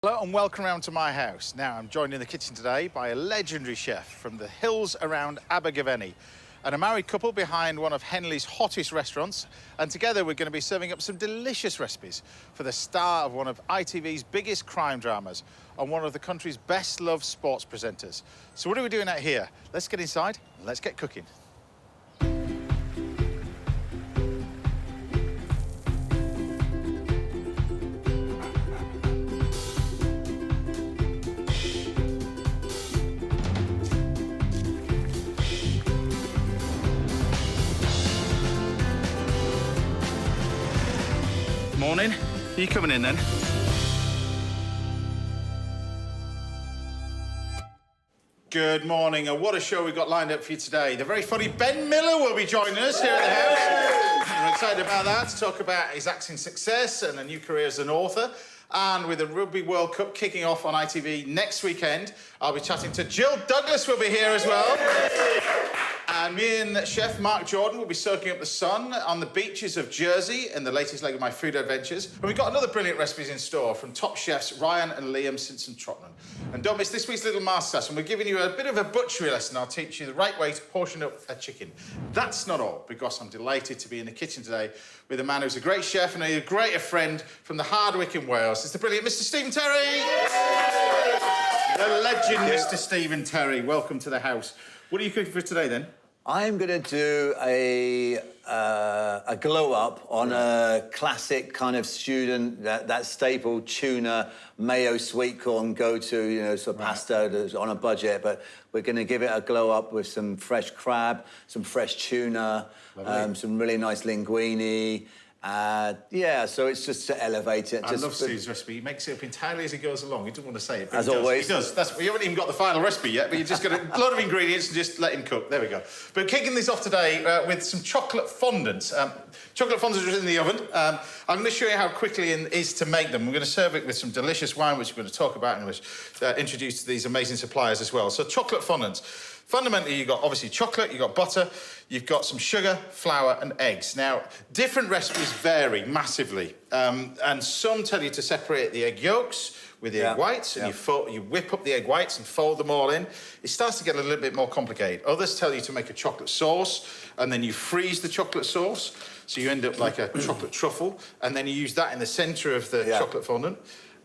Hello and welcome round to my house. Now, I'm joined in the kitchen today by a legendary chef from the hills around Abergavenny and a married couple behind one of Henley's hottest restaurants. And together we're going to be serving up some delicious recipes for the star of one of ITV's biggest crime dramas and one of the country's best-loved sports presenters. So what are we doing out here? Let's get inside and let's get cooking. Morning. Are you coming in then? Good morning, and what a show we've got lined up for you today. The very funny Ben Miller will be joining us here at the house. We're excited about that, to talk about his acting success and a new career as an author. And with the Rugby World Cup kicking off on ITV next weekend, I'll be chatting to Jill Douglas will be here as well. And me and Chef Mark Jordan will be soaking up the sun on the beaches of Jersey in the latest leg of my food adventures. And we've got another brilliant recipes in store from top chefs Ryan and Liam Simpson-Trotman. And don't miss this week's little masterclass, and we're giving you a bit of a butchery lesson. I'll teach you the right way to portion up a chicken. That's not all, because I'm delighted to be in the kitchen today with a man who's a great chef and a greater friend from the Hardwick in Wales. It's the brilliant Mr. Stephen Terry! The legend, Mr. Stephen Terry. Welcome to the house. What are you cooking for today, then? I'm going to do a glow-up on a classic kind of student, that staple tuna, mayo, sweet corn, go-to, you know, sort of pasta that's on a budget, but we're going to give it a glow-up with some fresh crab, some fresh tuna, some really nice linguine. Yeah, so it's just to elevate it. I love Steve's recipe. He makes it up entirely as he goes along. He doesn't want to say it, but as always. He does. You haven't even got the final recipe yet, but you've just got a lot of ingredients and just let him cook. There we go. But kicking this off today with some chocolate fondant. Chocolate fondant is in the oven. I'm going to show you how quickly it is to make them. We're going to serve it with some delicious wine, which we're going to talk about and which introduce these amazing suppliers as well. So chocolate fondant. Fundamentally, you've got, obviously, chocolate, you've got butter, you've got some sugar, flour and eggs. Now, different recipes vary massively, and some tell you to separate the egg yolks with the egg whites, and you whip up the egg whites and fold them all in. It starts to get a little bit more complicated. Others tell you to make a chocolate sauce, and then you freeze the chocolate sauce, so you end up like a chocolate truffle, and then you use that in the centre of the chocolate fondant.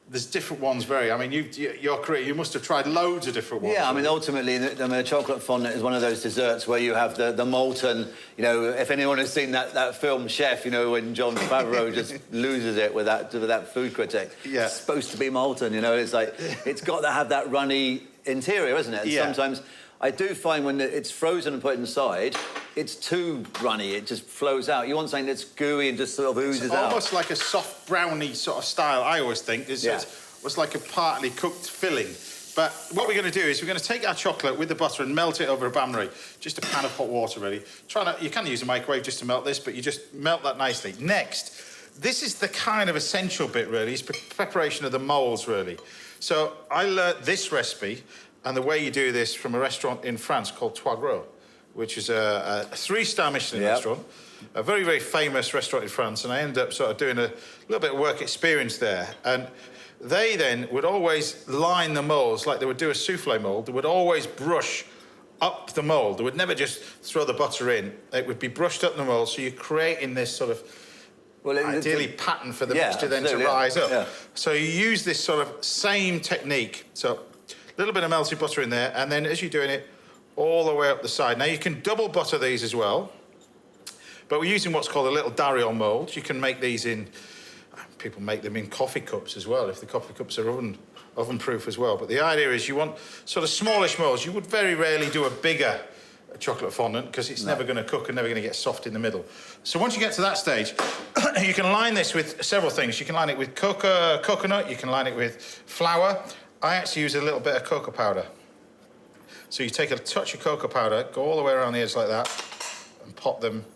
There's different ones, I mean, your career, you must have tried loads of different ones. Yeah, I mean, ultimately, the chocolate fondant is one of those desserts where you have the molten, you know, if anyone has seen that film Chef, you know, when John Favreau just loses it with that food critic. Yeah. It's supposed to be molten, you know, it's like, it's got to have that runny interior, isn't it? And sometimes I do find when it's frozen and put inside, it's too runny, it just flows out. You want something that's gooey and just sort of oozes out. Almost like a soft brownie sort of style, I always think. It's like a partly cooked filling. But what we're going to do is we're going to take our chocolate with the butter and melt it over a bain-marie. Just a pan of hot water, really. You can use a microwave just to melt this, but you just melt that nicely. Next, this is the kind of essential bit, really, is preparation of the moulds, really. So I learnt this recipe and the way you do this from a restaurant in France called Trois Gros, which is a three-star Michelin restaurant, a very, very famous restaurant in France, and I ended up sort of doing a little bit of work experience there. And they then would always line the moulds like they would do a souffle mould. They would always brush up the mould. They would never just throw the butter in. It would be brushed up the mould, so you're creating this sort of ideally pattern for the mixture then to rise up. Yeah. So you use this sort of same technique. So a little bit of melted butter in there, and then as you're doing it, all the way up the side. Now, you can double butter these as well, but we're using what's called a little Dariol mould. You can make these in, people make them in coffee cups as well, if the coffee cups are oven-proof as well. But the idea is you want sort of smallish moulds. You would very rarely do a bigger chocolate fondant because it's never going to cook and never going to get soft in the middle. So once you get to that stage, you can line this with several things. You can line it with coconut, you can line it with flour. I actually use a little bit of cocoa powder. So you take a touch of cocoa powder, go all the way around the edge like that, and pop them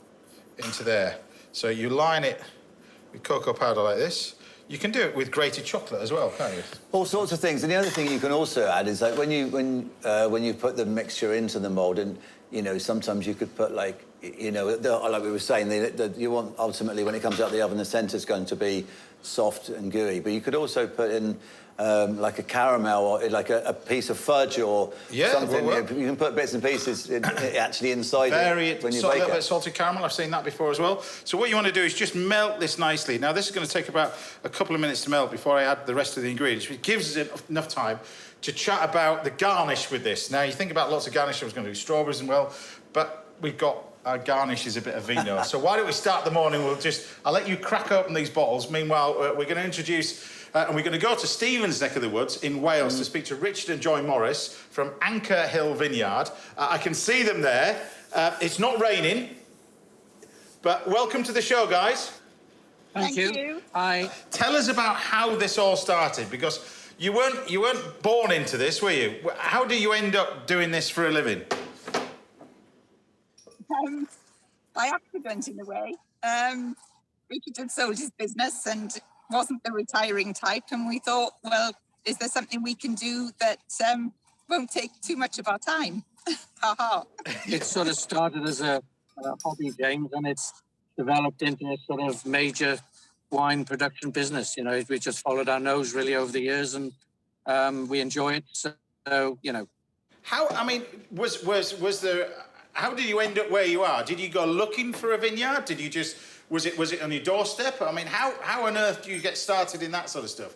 into there. So you line it with cocoa powder like this. You can do it with grated chocolate as well, can't you? All sorts of things. And the other thing you can also add is like when you put the mixture into the mould, and you know, sometimes you could put like, you know, like we were saying, you want ultimately when it comes out of the oven, the centre's going to be soft and gooey. But you could also put in like a caramel or like a piece of fudge or something. Well, you can put bits and pieces actually inside it when you a bake little it. bit salted caramel. I've seen that before as well. So what you want to do is just melt this nicely. Now, this is going to take about a couple of minutes to melt before I add the rest of the ingredients, which gives us enough time to chat about the garnish with this. Now, you think about lots of garnish. I was going to do strawberries and but we've got our garnish is a bit of vino. So why don't we start the morning? I'll let you crack open these bottles. Meanwhile, we're going to introduce... and we're going to go to Stephen's neck of the woods in Wales to speak to Richard and Joy Morris from Anchor Hill Vineyard. I can see them there. It's not raining, but welcome to the show, guys. Thank you. Hi. Tell us about how this all started, because you weren't born into this, were you? How do you end up doing this for a living? By accident, in a way. Richard had sold his business and wasn't the retiring type, and we thought, well, is there something we can do that won't take too much of our time? Ha. It sort of started as a hobby, James, and it's developed into a sort of major wine production business. You know, we just followed our nose really over the years, and we enjoy it. So, you know. How? I mean, was there? How did you end up where you are? Did you go looking for a vineyard? Did you just? Was it on your doorstep? I mean, how on earth do you get started in that sort of stuff?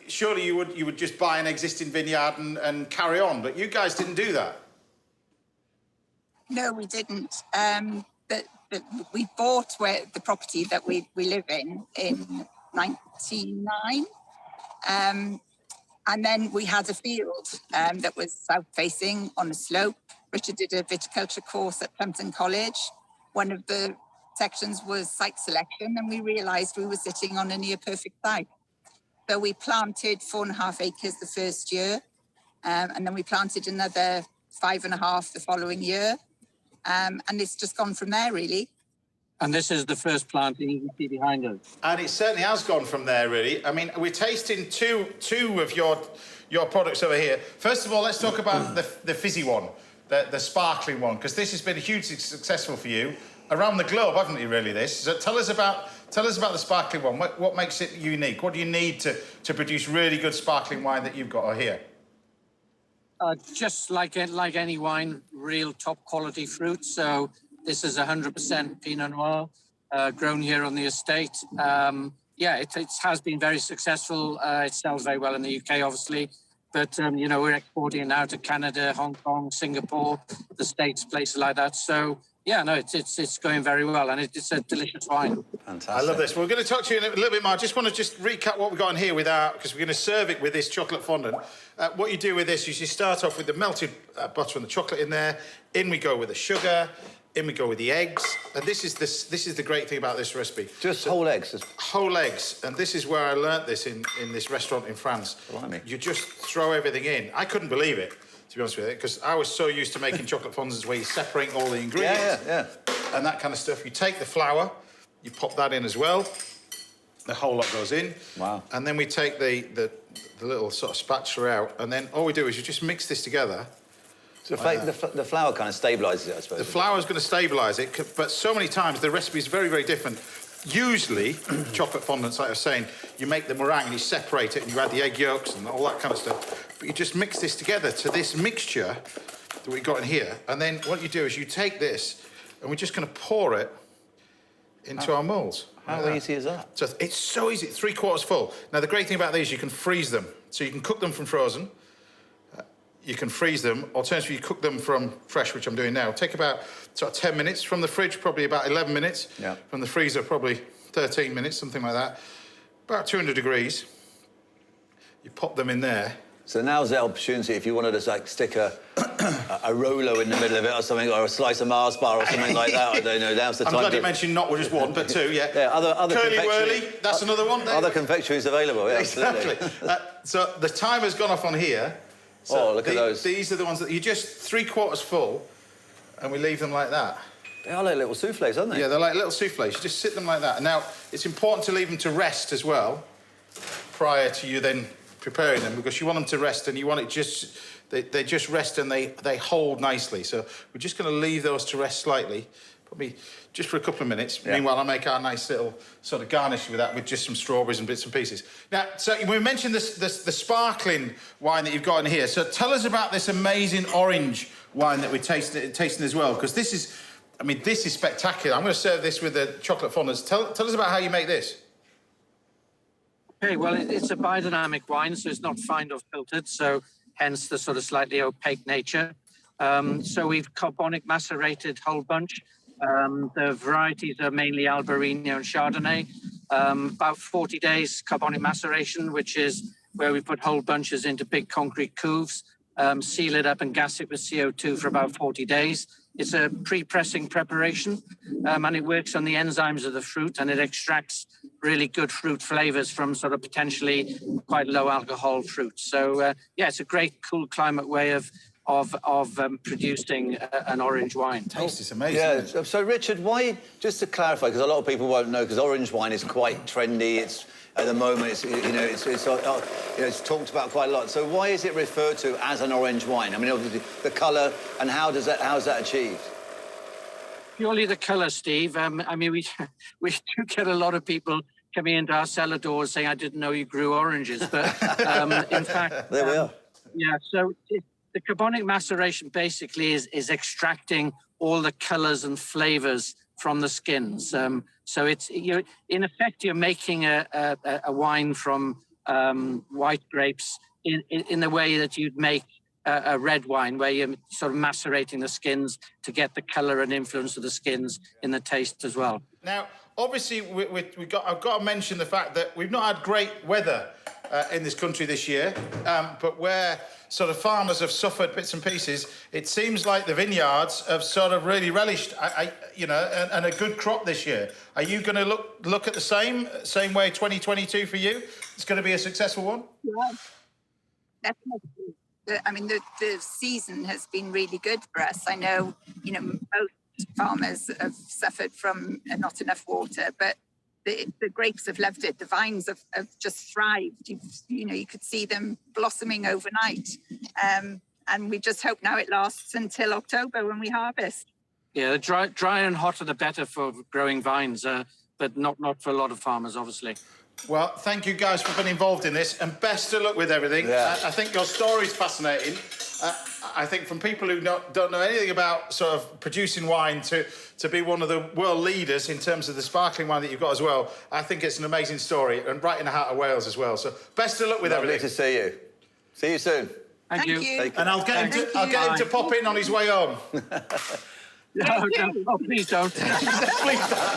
Surely you would just buy an existing vineyard and carry on, but you guys didn't do that. No, we didn't. We bought the property that we live in 1999. And then we had a field that was south-facing on a slope. Richard did a viticulture course at Plumpton College. One of the sections was site selection, and we realised we were sitting on a near-perfect site. So we planted 4.5 acres the first year, and then we planted another 5.5 the following year. And it's just gone from there, really. And this is the first planting you can see behind us. And it certainly has gone from there, really. I mean, we're tasting two of your products over here. First of all, let's talk about the fizzy one, the sparkling one, because this has been hugely successful for you around the globe, haven't you? Really, this. So tell us about the sparkling one. What makes it unique? What do you need to produce really good sparkling wine that you've got here? Just like any wine, real top quality fruit. So this is 100% Pinot Noir, grown here on the estate. It has been very successful. It sells very well in the UK, obviously. But, you know, we're exporting it now to Canada, Hong Kong, Singapore, the States, places like that. So, yeah, no, it's going very well, and it's a delicious wine. Fantastic. I love this. We're going to talk to you in a little bit more. I just want to recap what we've got in here because we're going to serve it with this chocolate fondant. What you do with this is you start off with the melted butter and the chocolate in there. In we go with the sugar. In we go with the eggs. And this is the great thing about this recipe. Just whole eggs? Whole eggs. And this is where I learnt this in this restaurant in France. Blimey. You just throw everything in. I couldn't believe it, to be honest with you, because I was so used to making chocolate fondants where you separate all the ingredients. Yeah. And that kind of stuff. You take the flour, you pop that in as well. The whole lot goes in. Wow. And then we take the little sort of spatula out, and then all we do is you just mix this together. So the flour kind of stabilises it, I suppose. The flour is going to stabilise it, but so many times the recipe is very, very different. Usually, chocolate fondants, like I was saying, you make the meringue and you separate it and you add the egg yolks and all that kind of stuff. But you just mix this together to this mixture that we've got in here. And then what you do is you take this and we're just going to pour it into our moulds. How easy is that? So it's so easy, 3/4 full. Now, the great thing about these, you can freeze them. So you can cook them from frozen. You can freeze them. Alternatively, you cook them from fresh, which I'm doing now. Take about sort of 10 minutes. From the fridge, probably about 11 minutes. Yeah. From the freezer, probably 13 minutes, something like that. About 200 degrees. You pop them in there. So now's the opportunity if you wanted to like stick a Rolo in the middle of it or something, or a slice of Mars bar or something like that. I don't know. Now's the time. I'm glad you mentioned not just one, but two. Yeah. Yeah. Other Curly Whirly. That's another one. There. Other confectionaries available. Yeah, exactly. So the timer's gone off on here. So look at those. These are the ones that you just 3/4 full, and we leave them like that. They are like little soufflés, aren't they? Yeah, they're like little soufflés. You just sit them like that. And now, it's important to leave them to rest as well, prior to you then preparing them, because you want them to rest and you want it just... They just rest and they hold nicely. So we're just going to leave those to rest slightly probably just for a couple of minutes. Yeah. Meanwhile, I'll make our nice little sort of garnish with that with just some strawberries and bits and pieces. Now, so we mentioned the sparkling wine that you've got in here. So tell us about this amazing orange wine that we're tasting as well, because this is, I mean, this is spectacular. I'm going to serve this with the chocolate fondant. Tell us about how you make this. Okay, well, it's a biodynamic wine, so it's not fined or filtered, so hence the sort of slightly opaque nature. So we've carbonic macerated whole bunch. The varieties are mainly Albarino and Chardonnay. About 40 days carbonic maceration, which is where we put whole bunches into big concrete cuves, seal it up and gas it with CO2 for about 40 days. It's a pre-pressing preparation, and it works on the enzymes of the fruit, and it extracts really good fruit flavors from sort of potentially quite low alcohol fruit. So yeah, it's a great cool climate way of producing an orange wine. Taste is amazing. Yeah. So Richard, why? Just to clarify, because a lot of people won't know, because orange wine is quite trendy. It's at the moment, it's talked about quite a lot. So why is it referred to as an orange wine? I mean, obviously the colour, and how's that achieved? Purely the colour, Steve. I mean, we do get a lot of people coming into our cellar doors saying, "I didn't know you grew oranges," but in fact, there we are. Yeah. So the carbonic maceration basically is extracting all the colours and flavours from the skins. So it's in effect you're making a wine from white grapes in the way that you'd make a red wine, where you're sort of macerating the skins to get the colour and influence of the skins in the taste as well. Now, obviously, I've got to mention the fact that we've not had great weather in this country this year, but where sort of farmers have suffered bits and pieces, it seems like the vineyards have sort of really relished, and a good crop this year. Are you going to look at the same way 2022 for you? It's going to be a successful one? Yeah, definitely. I mean, the season has been really good for us. I know, most farmers have suffered from not enough water, but the grapes have loved it. The vines have just thrived. You could see them blossoming overnight. And we just hope now it lasts until October when we harvest. Yeah, the drier and hotter the better for growing vines, but not for a lot of farmers, obviously. Well, thank you guys for being involved in this, and best of luck with everything. Yeah. I think your story's fascinating. I think from people who don't know anything about sort of producing wine to be one of the world leaders in terms of the sparkling wine that you've got as well, I think it's an amazing story, and right in the heart of Wales as well. So best of luck with everything. Lovely to see you. See you soon. Thank you. And I'll get him to pop in on his way home. No, please don't. Please don't.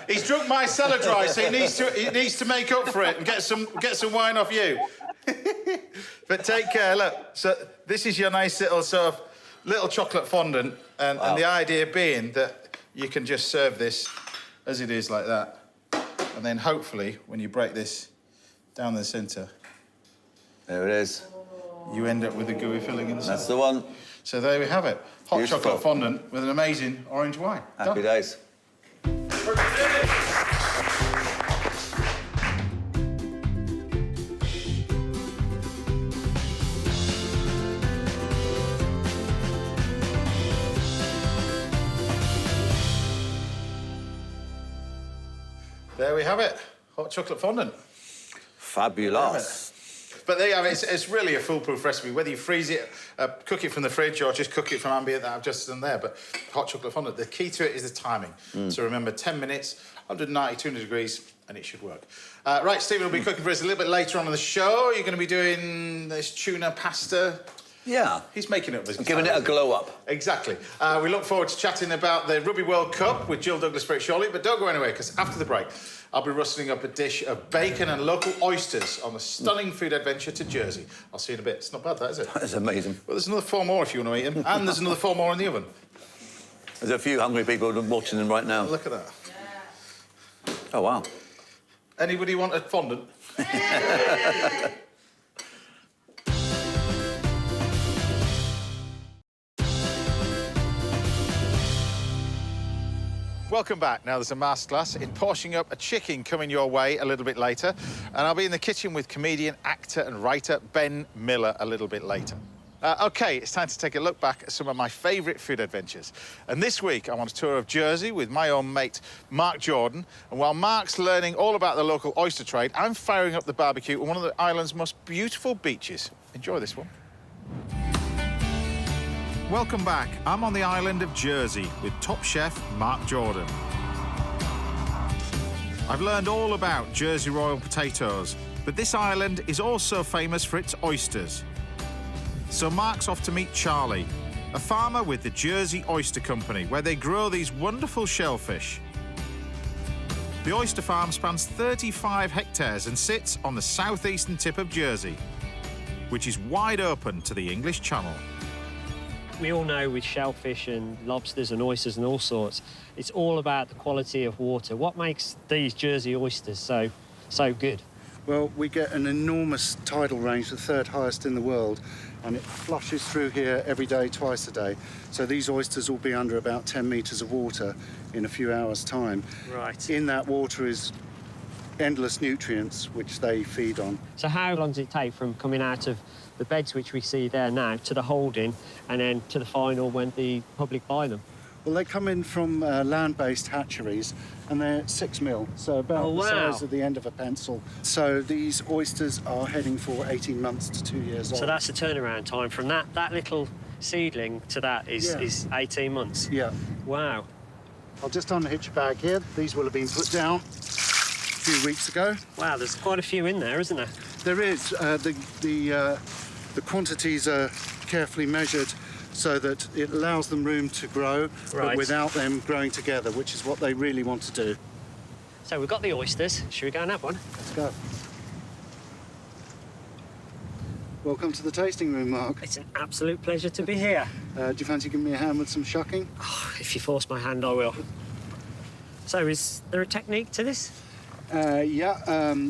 He's drunk my cellar dry, so he needs to make up for it and get some wine off you. But take care. Look, so this is your nice little chocolate fondant, and the idea being that you can just serve this as it is like that, and then hopefully when you break this down the centre, there it is. You end up with a gooey filling inside. That's the one. So there we have it. Hot Beautiful. chocolate fondant with an amazing orange wine. Happy days. There we have it. Hot chocolate fondant. Fabulous. But there you have it. It's really a foolproof recipe. Whether you freeze it, cook it from the fridge, or just cook it from ambient that I've just done there. But hot chocolate fondant, the key to it is the timing. So remember, 10 minutes, 190, 200 degrees, and it should work. Right, Stephen will be cooking for us a little bit later on in the show. You're going to be doing this tuna pasta. Yeah. He's making it up. Giving it a glow up. Exactly. We look forward to chatting about the Rugby World Cup with Jill Douglas very shortly, but don't go anywhere, because after the break, I'll be rustling up a dish of bacon and local oysters on a stunning food adventure to Jersey. I'll see you in a bit. It's not bad, that, is it? That's amazing. Well, there's another 4 more if you want to eat them, and there's another 4 more in the oven. There's a few hungry people watching them right now. Look at that. Oh, wow. Anybody want a fondant? Welcome back. Now there's a masterclass in portioning up a chicken coming your way a little bit later, and I'll be in the kitchen with comedian, actor and writer Ben Miller a little bit later. OK, it's time to take a look back at some of my favourite food adventures. And this week, I'm on a tour of Jersey with my own mate, Mark Jordan. And while Mark's learning all about the local oyster trade, I'm firing up the barbecue on one of the island's most beautiful beaches. Enjoy this one. Welcome back. I'm on the island of Jersey with top chef Mark Jordan. I've learned all about Jersey Royal potatoes, but this island is also famous for its oysters. So Mark's off to meet Charlie, a farmer with the Jersey Oyster Company, where they grow these wonderful shellfish. The oyster farm spans 35 hectares and sits on the southeastern tip of Jersey, which is wide open to the English Channel. We all know with shellfish and lobsters and oysters and all sorts, it's all about the quality of water. What makes these Jersey oysters so good? Well, we get an enormous tidal range, the third highest in the world, and it flushes through here every day, twice a day. So these oysters will be under about 10 metres of water in a few hours' time. Right. In that water is endless nutrients which they feed on. So how long does it take from coming out of the beds which we see there now to the holding and then to the final when the public buy them? Well, they come in from land-based hatcheries, and they're 6 mil, so about the size of the end of a pencil. So these oysters are heading for 18 months to 2 years old. So that's the turnaround time from that little seedling to that is 18 months? Yeah. Wow. I'll just unhitch a bag here. These will have been put down a few weeks ago. Wow, there's quite a few in there, isn't there? There is. The quantities are carefully measured so that it allows them room to grow, but without them growing together, which is what they really want to do. So we've got the oysters. Should we go and have one? Let's go. Welcome to the tasting room, Mark. It's an absolute pleasure to be here. Do you fancy giving me a hand with some shucking? Oh, if you force my hand, I will. So is there a technique to this?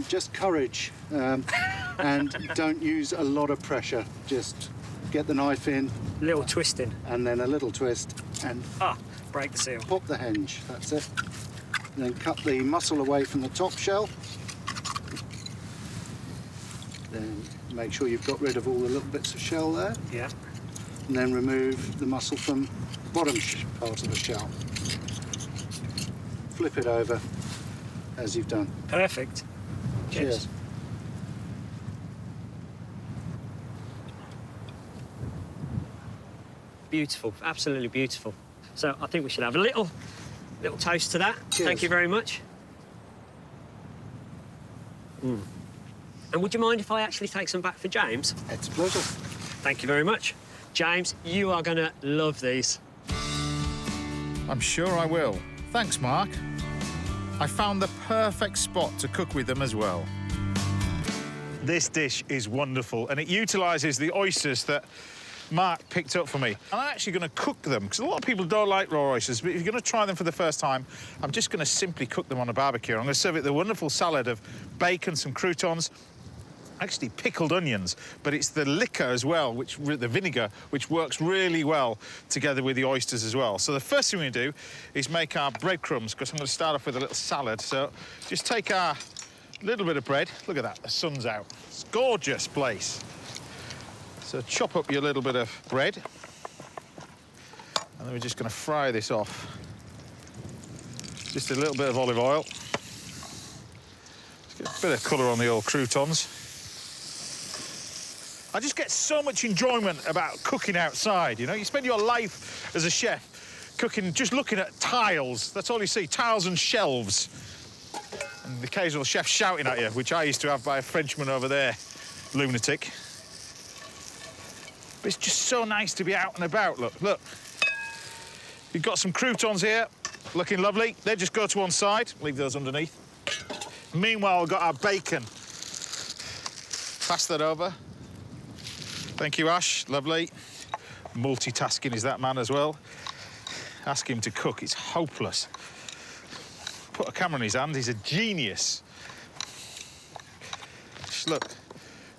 Just courage. And don't use a lot of pressure. Just get the knife in. A little twisting. And then a little twist. And break the seal. pop the hinge. That's it. And then cut the muscle away from the top shell. Then make sure you've got rid of all the little bits of shell there. Yeah. And then remove the muscle from the bottom part of the shell. Flip it over as you've done. Perfect. Cheers. Beautiful, absolutely beautiful. So I think we should have a little toast to that. Cheers. Thank you very much. And would you mind if I actually take some back for James? It's a pleasure. Thank you very much. James, you are going to love these. I'm sure I will. Thanks, Mark. I found the perfect spot to cook with them as well. This dish is wonderful, and it utilises the oysters that Mark picked up for me. I'm actually going to cook them, because a lot of people don't like raw oysters, but if you're going to try them for the first time, I'm just going to simply cook them on a barbecue. I'm going to serve it with a wonderful salad of bacon, some croutons, actually pickled onions, but it's the liquor as well, the vinegar, which works really well together with the oysters as well. So the first thing we're going to do is make our breadcrumbs, because I'm going to start off with a little salad. So just take our little bit of bread. Look at that, the sun's out. It's a gorgeous place. So chop up your little bit of bread, and then we're just going to fry this off. Just a little bit of olive oil. Just get a bit of colour on the old croutons. I just get so much enjoyment about cooking outside, you know? You spend your life as a chef cooking, just looking at tiles. That's all you see, tiles and shelves. And the occasional chef shouting at you, which I used to have by a Frenchman over there, lunatic. But it's just so nice to be out and about, look. We've got some croutons here, looking lovely. They just go to one side, leave those underneath. Meanwhile, we've got our bacon. Pass that over. Thank you, Ash, lovely. Multitasking is that man as well. Ask him to cook, it's hopeless. Put a camera in his hand, he's a genius. Just look,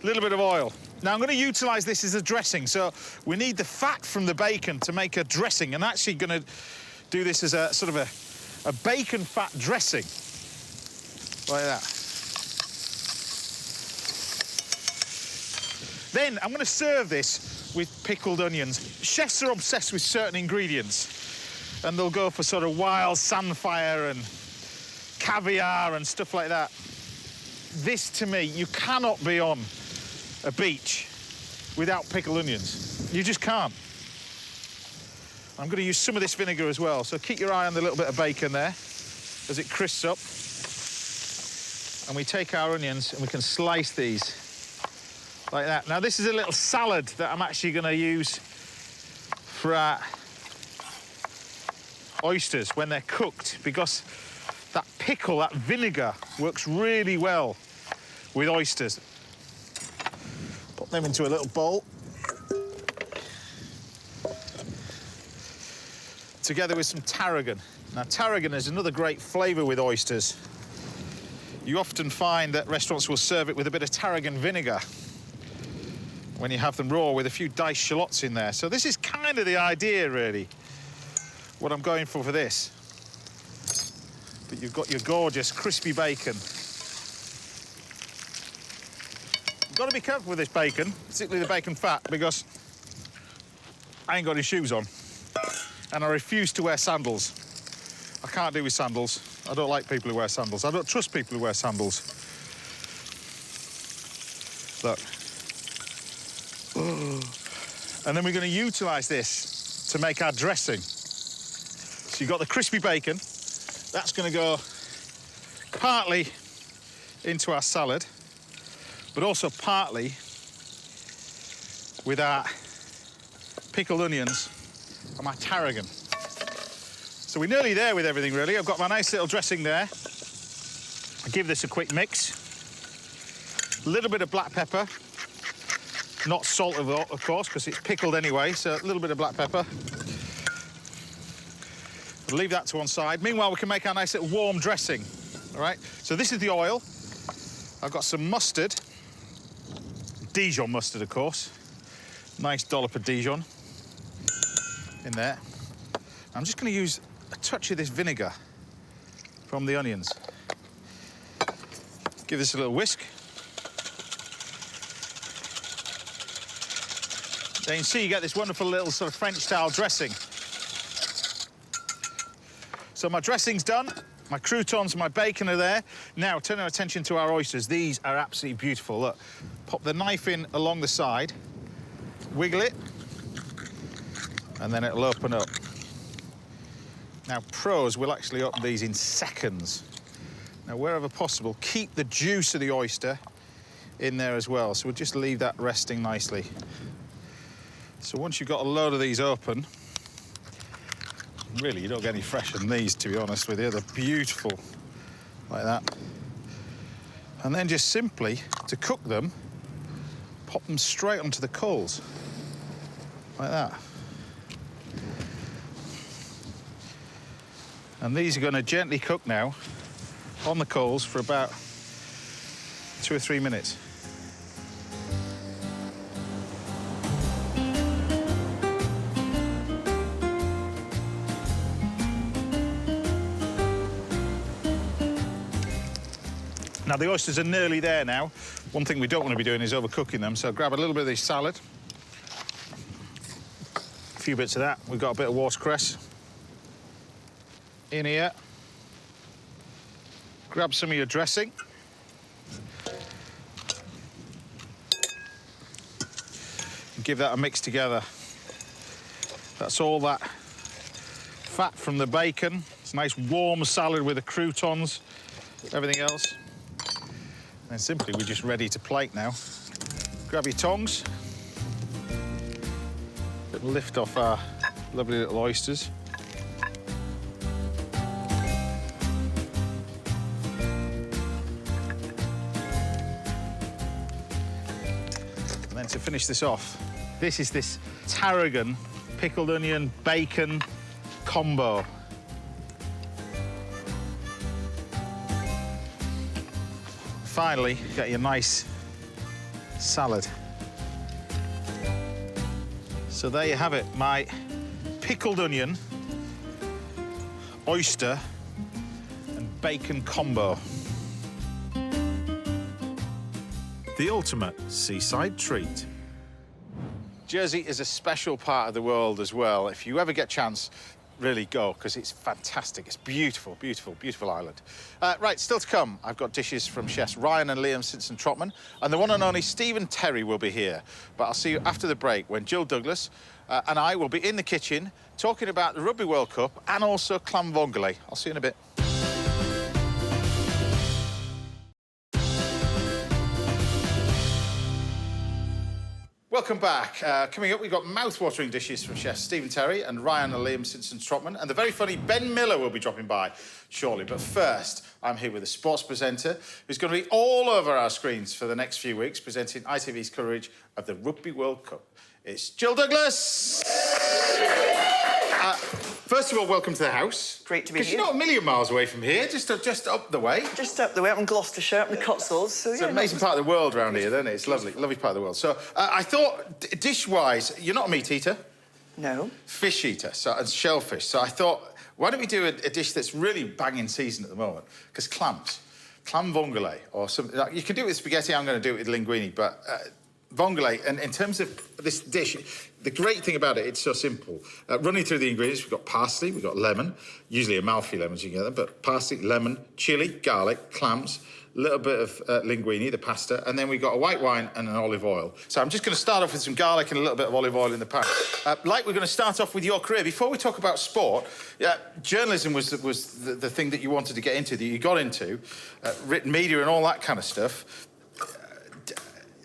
a little bit of oil. Now, I'm going to utilise this as a dressing, so we need the fat from the bacon to make a dressing, and actually going to do this as a sort of a bacon fat dressing, like that. Then I'm going to serve this with pickled onions. Chefs are obsessed with certain ingredients, and they'll go for sort of wild samphire and caviar and stuff like that. This, to me, you cannot be on a beach without pickled onions. You just can't. I'm going to use some of this vinegar as well, so keep your eye on the little bit of bacon there as it crisps up. And we take our onions and we can slice these like that. Now, this is a little salad that I'm actually going to use for our oysters when they're cooked, because that pickle, that vinegar, works really well with oysters. Put them into a little bowl. Together with some tarragon. Now, tarragon is another great flavour with oysters. You often find that restaurants will serve it with a bit of tarragon vinegar when you have them raw with a few diced shallots in there. So this is kind of the idea, really, what I'm going for this. But you've got your gorgeous crispy bacon. You've got to be careful with this bacon, particularly the bacon fat, because I ain't got any shoes on. And I refuse to wear sandals. I can't do with sandals. I don't like people who wear sandals. I don't trust people who wear sandals. Look. And then we're going to utilise this to make our dressing. So you've got the crispy bacon. That's going to go partly into our salad, but also partly with our pickled onions and my tarragon. So we're nearly there with everything, really. I've got my nice little dressing there. I'll give this a quick mix. A little bit of black pepper. Not salt, of course, because it's pickled anyway, so a little bit of black pepper. We'll leave that to one side. Meanwhile, we can make our nice little warm dressing, all right? So this is the oil. I've got some mustard. Dijon mustard, of course. Nice dollop of Dijon in there. I'm just going to use a touch of this vinegar from the onions. Give this a little whisk. Then you see you get this wonderful little sort of French-style dressing. So my dressing's done. My croutons and my bacon are there. Now, turn our attention to our oysters. These are absolutely beautiful. Look, pop the knife in along the side, wiggle it, and then it'll open up. Now, pros will actually open these in seconds. Now, wherever possible, keep the juice of the oyster in there as well. So we'll just leave that resting nicely. So once you've got a load of these open, really, you don't get any fresher than these, to be honest with you. They're beautiful, like that. And then just simply, to cook them, pop them straight onto the coals, like that. And these are going to gently cook now on the coals for about 2 or 3 minutes. Now, the oysters are nearly there now. One thing we don't want to be doing is overcooking them, so grab a little bit of this salad. A few bits of that. We've got a bit of watercress in here. Grab some of your dressing. And give that a mix together. That's all that fat from the bacon. It's a nice warm salad with the croutons, everything else. And then simply, we're just ready to plate now. Grab your tongs. Lift off our lovely little oysters. And then to finish this off, this is this tarragon, pickled onion, bacon combo. Finally, you get your nice salad. So there you have it, my pickled onion, oyster, and bacon combo. The ultimate seaside treat. Jersey is a special part of the world as well. If you ever get a chance, really go, because it's fantastic. It's beautiful, beautiful, beautiful island. Right, still to come, I've got dishes from chefs Ryan and Liam Simpson-Trotman, and the one and only Stephen Terry will be here. But I'll see you after the break, when Jill Douglas and I will be in the kitchen talking about the Rugby World Cup and also clam vongole. I'll see you in a bit. Welcome back. Coming up, we've got mouth-watering dishes from chefs Stephen Terry and Ryan and Liam Simpson-Trotman, and the very funny Ben Miller will be dropping by shortly. But first, I'm here with a sports presenter who's going to be all over our screens for the next few weeks, presenting ITV's coverage of the Rugby World Cup. It's Jill Douglas! First of all, welcome to the house. Great to be here. Because you're not a million miles away from here, just up the way. Just up the way, up in Gloucestershire, up in the Cotswolds. So, it's an amazing part of the world around here, isn't it? It's lovely, lovely part of the world. So I thought, dish-wise, you're not a meat eater. No. Fish eater, and shellfish. So I thought, why don't we do a dish that's really banging season at the moment? Because clams, clam vongole, or something. Like, you can do it with spaghetti. I'm going to do it with linguine, but vongole. And in terms of this dish, the great thing about it, it's so simple. Running through the ingredients, we've got parsley, we've got lemon, usually Amalfi lemons you can get them, but parsley, lemon, chilli, garlic, clams, a little bit of linguine, the pasta, and then we've got a white wine and an olive oil. So I'm just going to start off with some garlic and a little bit of olive oil in the pan. Like we're going to start off with your career. Before we talk about sport, journalism was the thing that you wanted to get into, that you got into, written media and all that kind of stuff.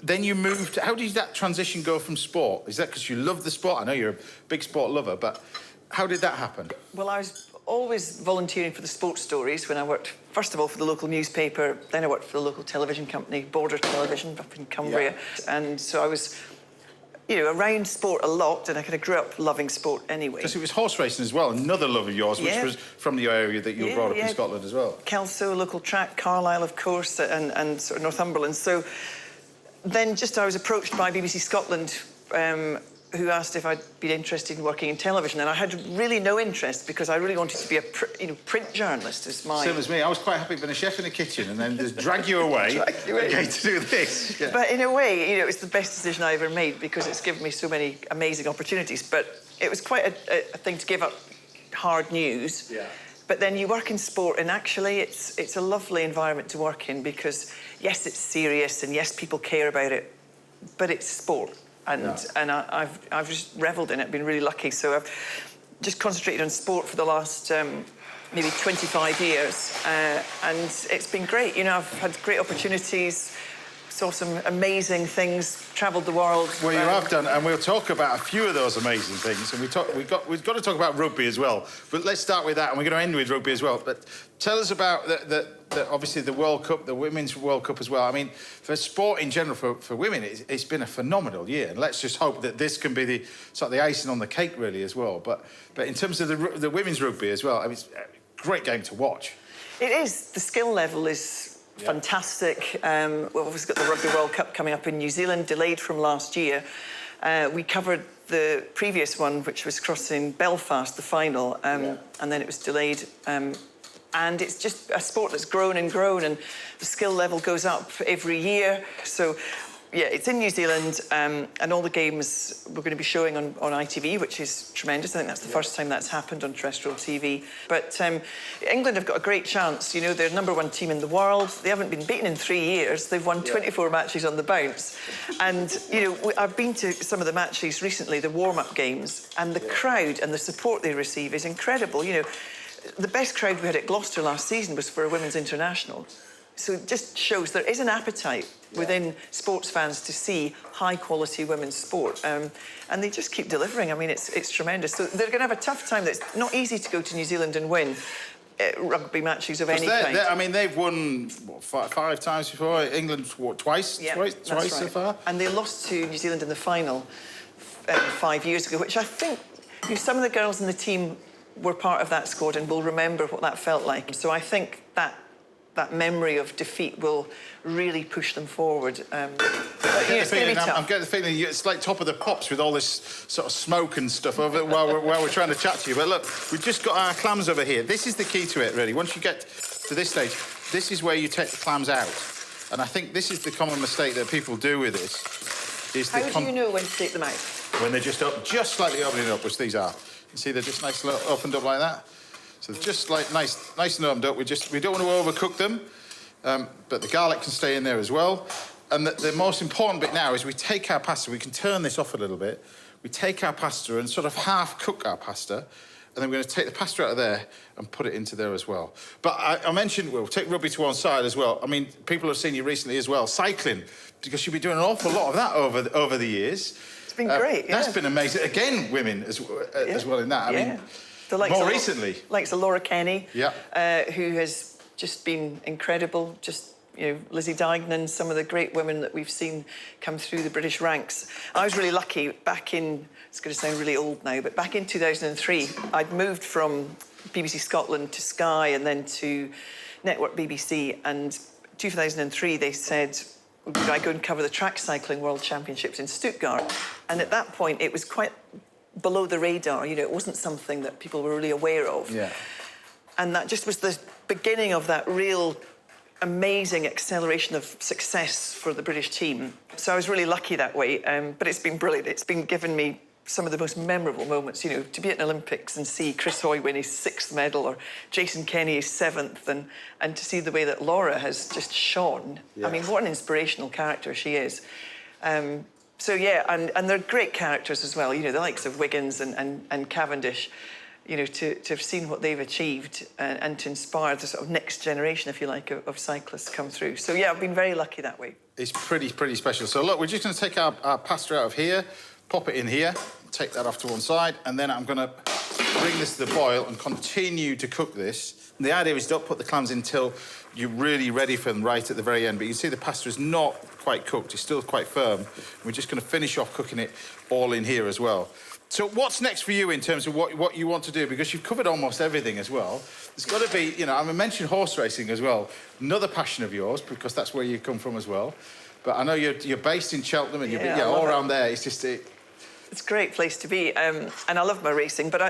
Then you moved. How did that transition go from sport? Is that because you love the sport? I know you're a big sport lover, but how did that happen? Well, I was always volunteering for the sports stories when I worked, first of all, for the local newspaper, then I worked for the local television company, Border Television, up in Cumbria. Yeah. And so I was, you know, around sport a lot, and I kind of grew up loving sport anyway. Because it was horse racing as well, another love of yours, which was from the area that you were brought up in Scotland as well. Kelso, local track, Carlisle, of course, and sort of Northumberland. So then I was approached by BBC Scotland, who asked if I'd been interested in working in television, and I had really no interest because I really wanted to be a print journalist. As my same as me. I was quite happy being a chef in the kitchen and then just drag you away okay, to do this. Yeah. But in a way, you know, it's the best decision I ever made because it's given me so many amazing opportunities. But it was quite a thing to give up hard news. Yeah. But then you work in sport, and actually it's a lovely environment to work in because, yes, it's serious, and yes, people care about it, but it's sport. And I've just revelled in it, been really lucky. So I've just concentrated on sport for the last maybe 25 years, and it's been great. You know, I've had great opportunities, saw some amazing things, travelled the world. Well, you have done, and we'll talk about a few of those amazing things. And we've got to talk about rugby as well. But let's start with that, and we're going to end with rugby as well. But tell us about obviously the World Cup, the Women's World Cup as well. I mean, for sport in general, for women, it's been a phenomenal year. And let's just hope that this can be the icing on the cake, really, as well. But in terms of the women's rugby as well, I mean, it's a great game to watch. It is. The skill level is fantastic. We've obviously got the Rugby World Cup coming up in New Zealand, delayed from last year. We covered the previous one, which was crossing Belfast, the final, and then it was delayed. And it's just a sport that's grown and grown, and the skill level goes up every year. So, yeah, it's in New Zealand, and all the games we're going to be showing on ITV, which is tremendous. I think that's the first time that's happened on terrestrial TV. But England have got a great chance. You know, they're #1 team in the world. They haven't been beaten in 3 years. They've won 24 matches on the bounce. And, you know, I've been to some of the matches recently, the warm-up games, and the crowd and the support they receive is incredible. You know, the best crowd we had at Gloucester last season was for a women's international. So it just shows there is an appetite within sports fans to see high-quality women's sport. And they just keep delivering. I mean, it's tremendous. So they're going to have a tough time. It's not easy to go to New Zealand and win rugby matches of any kind. I mean, they've won, what, five times before? England, what, twice? Yeah, twice so far? And they lost to New Zealand in the final 5 years ago, which I think some of the girls in the team were part of that squad and will remember what that felt like. So I think that memory of defeat will really push them forward. I'm getting the feeling it's like Top of the Pops with all this sort of smoke and stuff over while we're trying to chat to you. But look, we've just got our clams over here. This is the key to it, really. Once you get to this stage, this is where you take the clams out. And I think this is the common mistake that people do with this. is How do you know when to take them out? When they're just slightly opening up, which these are. You see, they're just nicely opened up like that. So they're just like nice and opened up. We don't want to overcook them, but the garlic can stay in there as well. And the most important bit now is we take our pasta. We can turn this off a little bit. We take our pasta and sort of half cook our pasta, and then we're going to take the pasta out of there and put it into there as well. But I mentioned we'll take rugby to one side as well. I mean, people have seen you recently as well cycling, because you've been doing an awful lot of that over the years. It's been great. Yeah. That's been amazing. Again, women as well in that. I mean, more recently, like Laura Kenny, yeah, who has just been incredible. Just, you know, Lizzie Dignan, some of the great women that we've seen come through the British ranks. I was really lucky back in, it's going to sound really old now, but back in 2003, I'd moved from BBC Scotland to Sky and then to Network BBC. And 2003, they said, would I go and cover the track cycling World Championships in Stuttgart? And at that point, it was quite below the radar. You know, it wasn't something that people were really aware of. Yeah. And that just was the beginning of that real amazing acceleration of success for the British team. So I was really lucky that way, but it's been brilliant. It's been given me some of the most memorable moments, you know, to be at an Olympics and see Chris Hoy win his 6th medal or Jason Kenny his 7th, and to see the way that Laura has just shone. Yeah. I mean, what an inspirational character she is. So, yeah, and they're great characters as well, you know, the likes of Wiggins and Cavendish. You know, to have seen what they've achieved and to inspire the sort of next generation, if you like, of cyclists come through. So, yeah, I've been very lucky that way. It's pretty special. So, look, we're just going to take our pasta out of here, pop it in here, take that off to one side, and then I'm going to bring this to the boil and continue to cook this. And the idea is don't put the clams in until you're really ready for them right at the very end. But you can see the pasta is not quite cooked. It's still quite firm. We're just going to finish off cooking it all in here as well. So what's next for you in terms of what you want to do? Because you've covered almost everything as well. There's got to be, you know, I mentioned horse racing as well. Another passion of yours, because that's where you come from as well. But I know you're based in Cheltenham and you're all around there. It's just... It's a great place to be. And I love my racing, but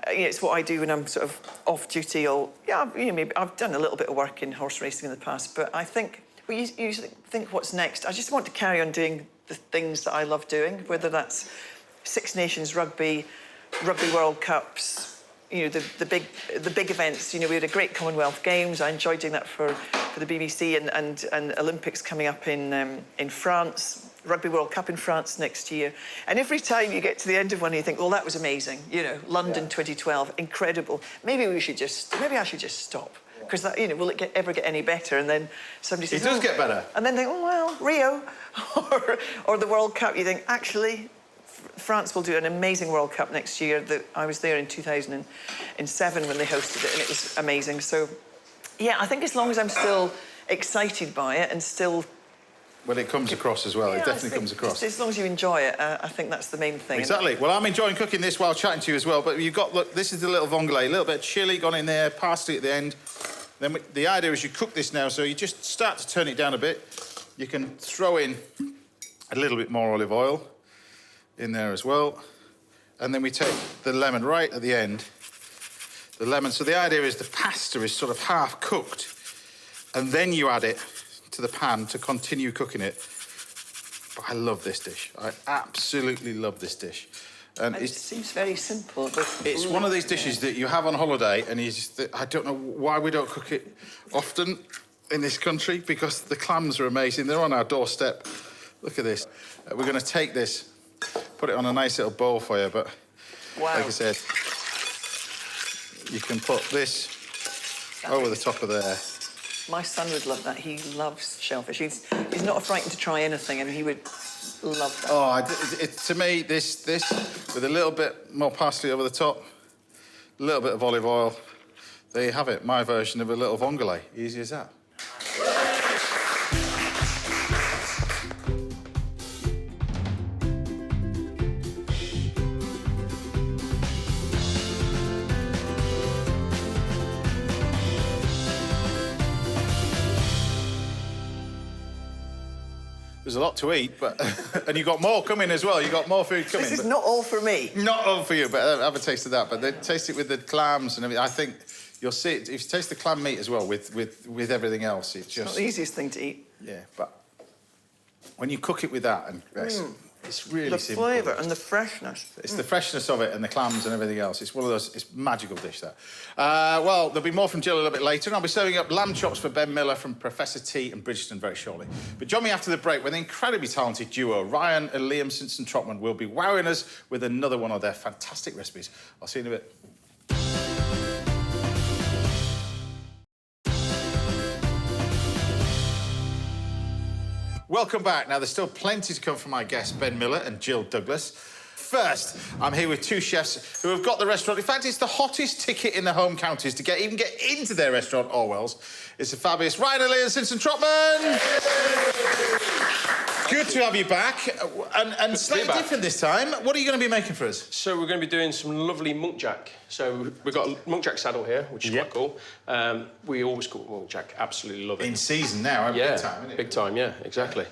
you know, it's what I do when I'm sort of off duty. You know, maybe I've done a little bit of work in horse racing in the past, but I think, we usually think what's next. I just want to carry on doing the things that I love doing, whether that's Six Nations rugby, Rugby World Cups, you know, the big events. You know, we had a great Commonwealth Games. I enjoyed doing that for the BBC and Olympics coming up in France, Rugby World Cup in France next year. And every time you get to the end of one, you think, well, that was amazing. You know, London 2012, incredible. Maybe I should just stop. Because, you know, will it ever get any better? And then somebody says... It does get better. And then they go, oh, well, Rio or the World Cup. You think, actually... France will do an amazing World Cup next year. I was there in 2007 when they hosted it, and it was amazing. So, yeah, I think as long as I'm still excited by it and still... Well, it comes across as well. Yeah, it definitely comes across. As long as you enjoy it, I think that's the main thing. Exactly. Well, I'm enjoying cooking this while chatting to you as well. But you've got, look, this is the little vongole, a little bit of chilli gone in there, parsley at the end. Then the idea is you cook this now, so you just start to turn it down a bit. You can throw in a little bit more olive oil in there as well. And then we take the lemon right at the end. The lemon, so the idea is the pasta is sort of half cooked, and then you add it to the pan to continue cooking it. But I love this dish. I absolutely love this dish. And it seems very simple. But it's one of these dishes that you have on holiday, and I don't know why we don't cook it often in this country, because the clams are amazing. They're on our doorstep. Look at this. We're going to take this, put it on a nice little bowl for you, but like I said, you can put this over the top of there. My son would love that. He loves shellfish. He's not frightened to try anything, and he would love that. Oh, to me, this with a little bit more parsley over the top, a little bit of olive oil, there you have it. My version of a little vongole. Easy as that. There's a lot to eat, but and you got more coming as well. You got more food coming. This is not all for me. Not all for you, but have a taste of that. But then taste it with the clams and everything. I think you'll see it if you taste the clam meat as well with everything else. It's just not the easiest thing to eat. Yeah, but when you cook it with that, and it's really The simple. flavour and the freshness. It's the freshness of it and the clams and everything else. It's one of those, it's a magical dish, that. Well, there'll be more from Jill a little bit later, and I'll be serving up lamb chops for Ben Miller from Professor T in Bridgeton very shortly. But join me after the break when the incredibly talented duo, Ryan and Liam Simpson-Trotman, will be wowing us with another one of their fantastic recipes. I'll see you in a bit. Welcome back. Now, there's still plenty to come from my guests, Ben Miller and Jill Douglas. First, I'm here with two chefs who have got the restaurant. In fact, it's the hottest ticket in the home counties to even get into their restaurant, Orwell's. It's the fabulous Ryan and Liam Simpson-Trotman. Good to have you back. And slightly different this time. What are you going to be making for us? So we're going to be doing some lovely munkjack. So we've got a munkjack saddle here, which is quite cool. We always cook munkjack. Absolutely love it. In season now, big time, isn't it? Big time, yeah, exactly.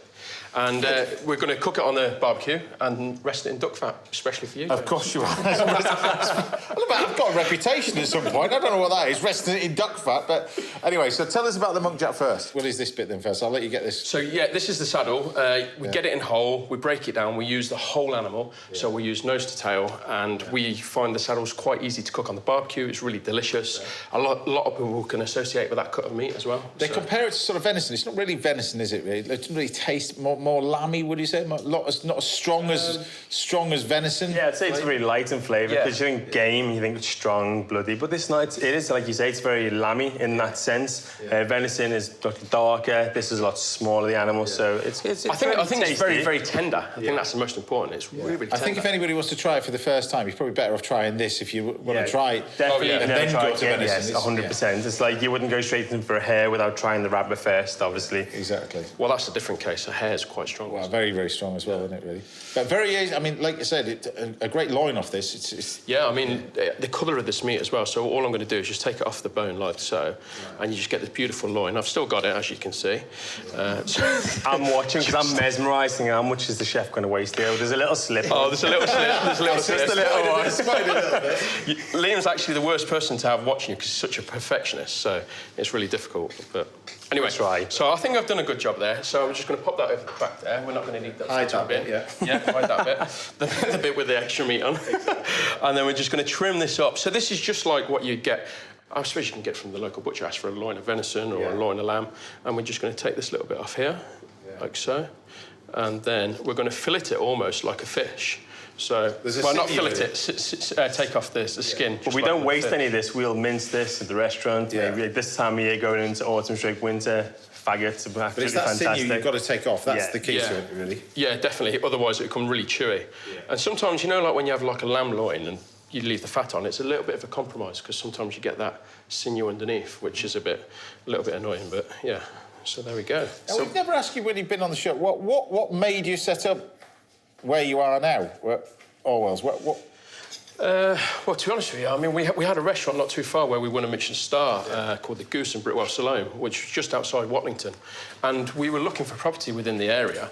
And we're going to cook it on the barbecue and rest it in duck fat, especially for you. Of course you are. I've got a reputation at some point. I don't know what that is, resting it in duck fat. But anyway, so tell us about the munkjack first. What is this bit then first? I'll let you get this. So, this is the saddle. We get it in whole, we break it down, we use the whole animal. So we use nose to tail, and we find the saddle's quite easy to cook on the barbecue. It's really delicious. A lot of people can associate with that cut of meat as well. They compare it to sort of venison. It's not really venison, is it, really? It doesn't really taste more lammy, would you say? Not as strong as venison? Yeah, I'd say it's really light in flavour, because you think game, you think it's strong, bloody, but this night, it is, like you say, it's very lammy in that sense. Venison is darker, this is a lot smaller, the animal, so it's I think it's very, very tender. I think that's the most important. It's really, really tender. I think if anybody wants to try it for the first time, you're probably better off trying this if you want to try it. Definitely, and then go to venison. Yes, 100%. It's like you wouldn't go straight in for a hare without trying the rabbit first, obviously. Exactly. Well, that's a different case. A hare's quite strong. Well, very, very strong as well, isn't it, really? But very easy. I mean, like you said, a great loin off this. It's Yeah, I mean, the colour of this meat as well. So all I'm going to do is just take it off the bone like so, and you just get this beautiful loin. I've still got it, as you can see. I'm watching because I'm mesmerised thinking, how much is the chef going to waste here? There's a little slip. Oh, there's a little slip. There's a little slip. Just a little one. Liam's actually the worst person to have watching you because he's such a perfectionist, so it's really difficult. But anyway, so I think I've done a good job there. So I'm just going to pop that over the back there. We're not going to need that. Hide that bit, yeah. Yeah, hide that bit. The bit with the extra meat on. And then we're just going to trim this up. So this is just like what you get. I suppose you can get from the local butcher house for a loin of venison or a loin of lamb. And we're just going to take this little bit off here, like so. And then we're going to fillet it almost like a fish. So, well, not fillet it, take off the skin. But we don't waste any of this. We'll mince this at the restaurant. This time of year, going into autumn, straight winter, faggots are absolutely but it's that fantastic. sinew you've got to take off. That's the key to it, really. Yeah, definitely. Otherwise, it become really chewy. And sometimes, you know, like when you have like a lamb loin and you leave the fat on, it's a little bit of a compromise because sometimes you get that sinew underneath, which is a little bit annoying. But yeah, so there we go. Now, we've never asked you when you've been on the show. What made you set up where you are now, Orwell's? Well, to be honest with you, I mean, we had a restaurant not too far where we won a Michelin star called the Goose in Britwell Salome, which was just outside Watlington. And we were looking for property within the area.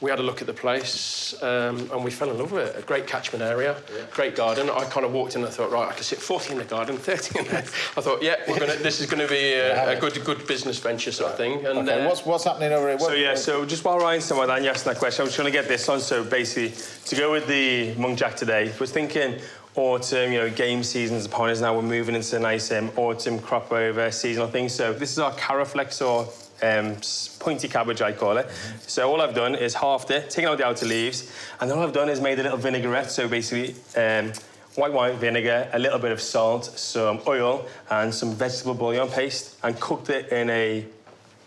We had a look at the place and we fell in love with it. A great catchment area, great garden. I kind of walked in and thought, right, I can sit 40 in the garden, 30 in there. I thought, this is going to be a good business venture sort of thing. And what's happening over here? So just while Ryan's talking about that and you asked that question, I was trying to get this on. So basically, to go with the munkjack today, I was thinking autumn, game season's upon us now. We're moving into a nice autumn crop over seasonal things. So this is our caraflex or pointy cabbage, I call it. So all I've done is halved it, taken out the outer leaves, and then all I've done is made a little vinaigrette. So basically, white wine vinegar, a little bit of salt, some oil, and some vegetable bouillon paste, and cooked it in a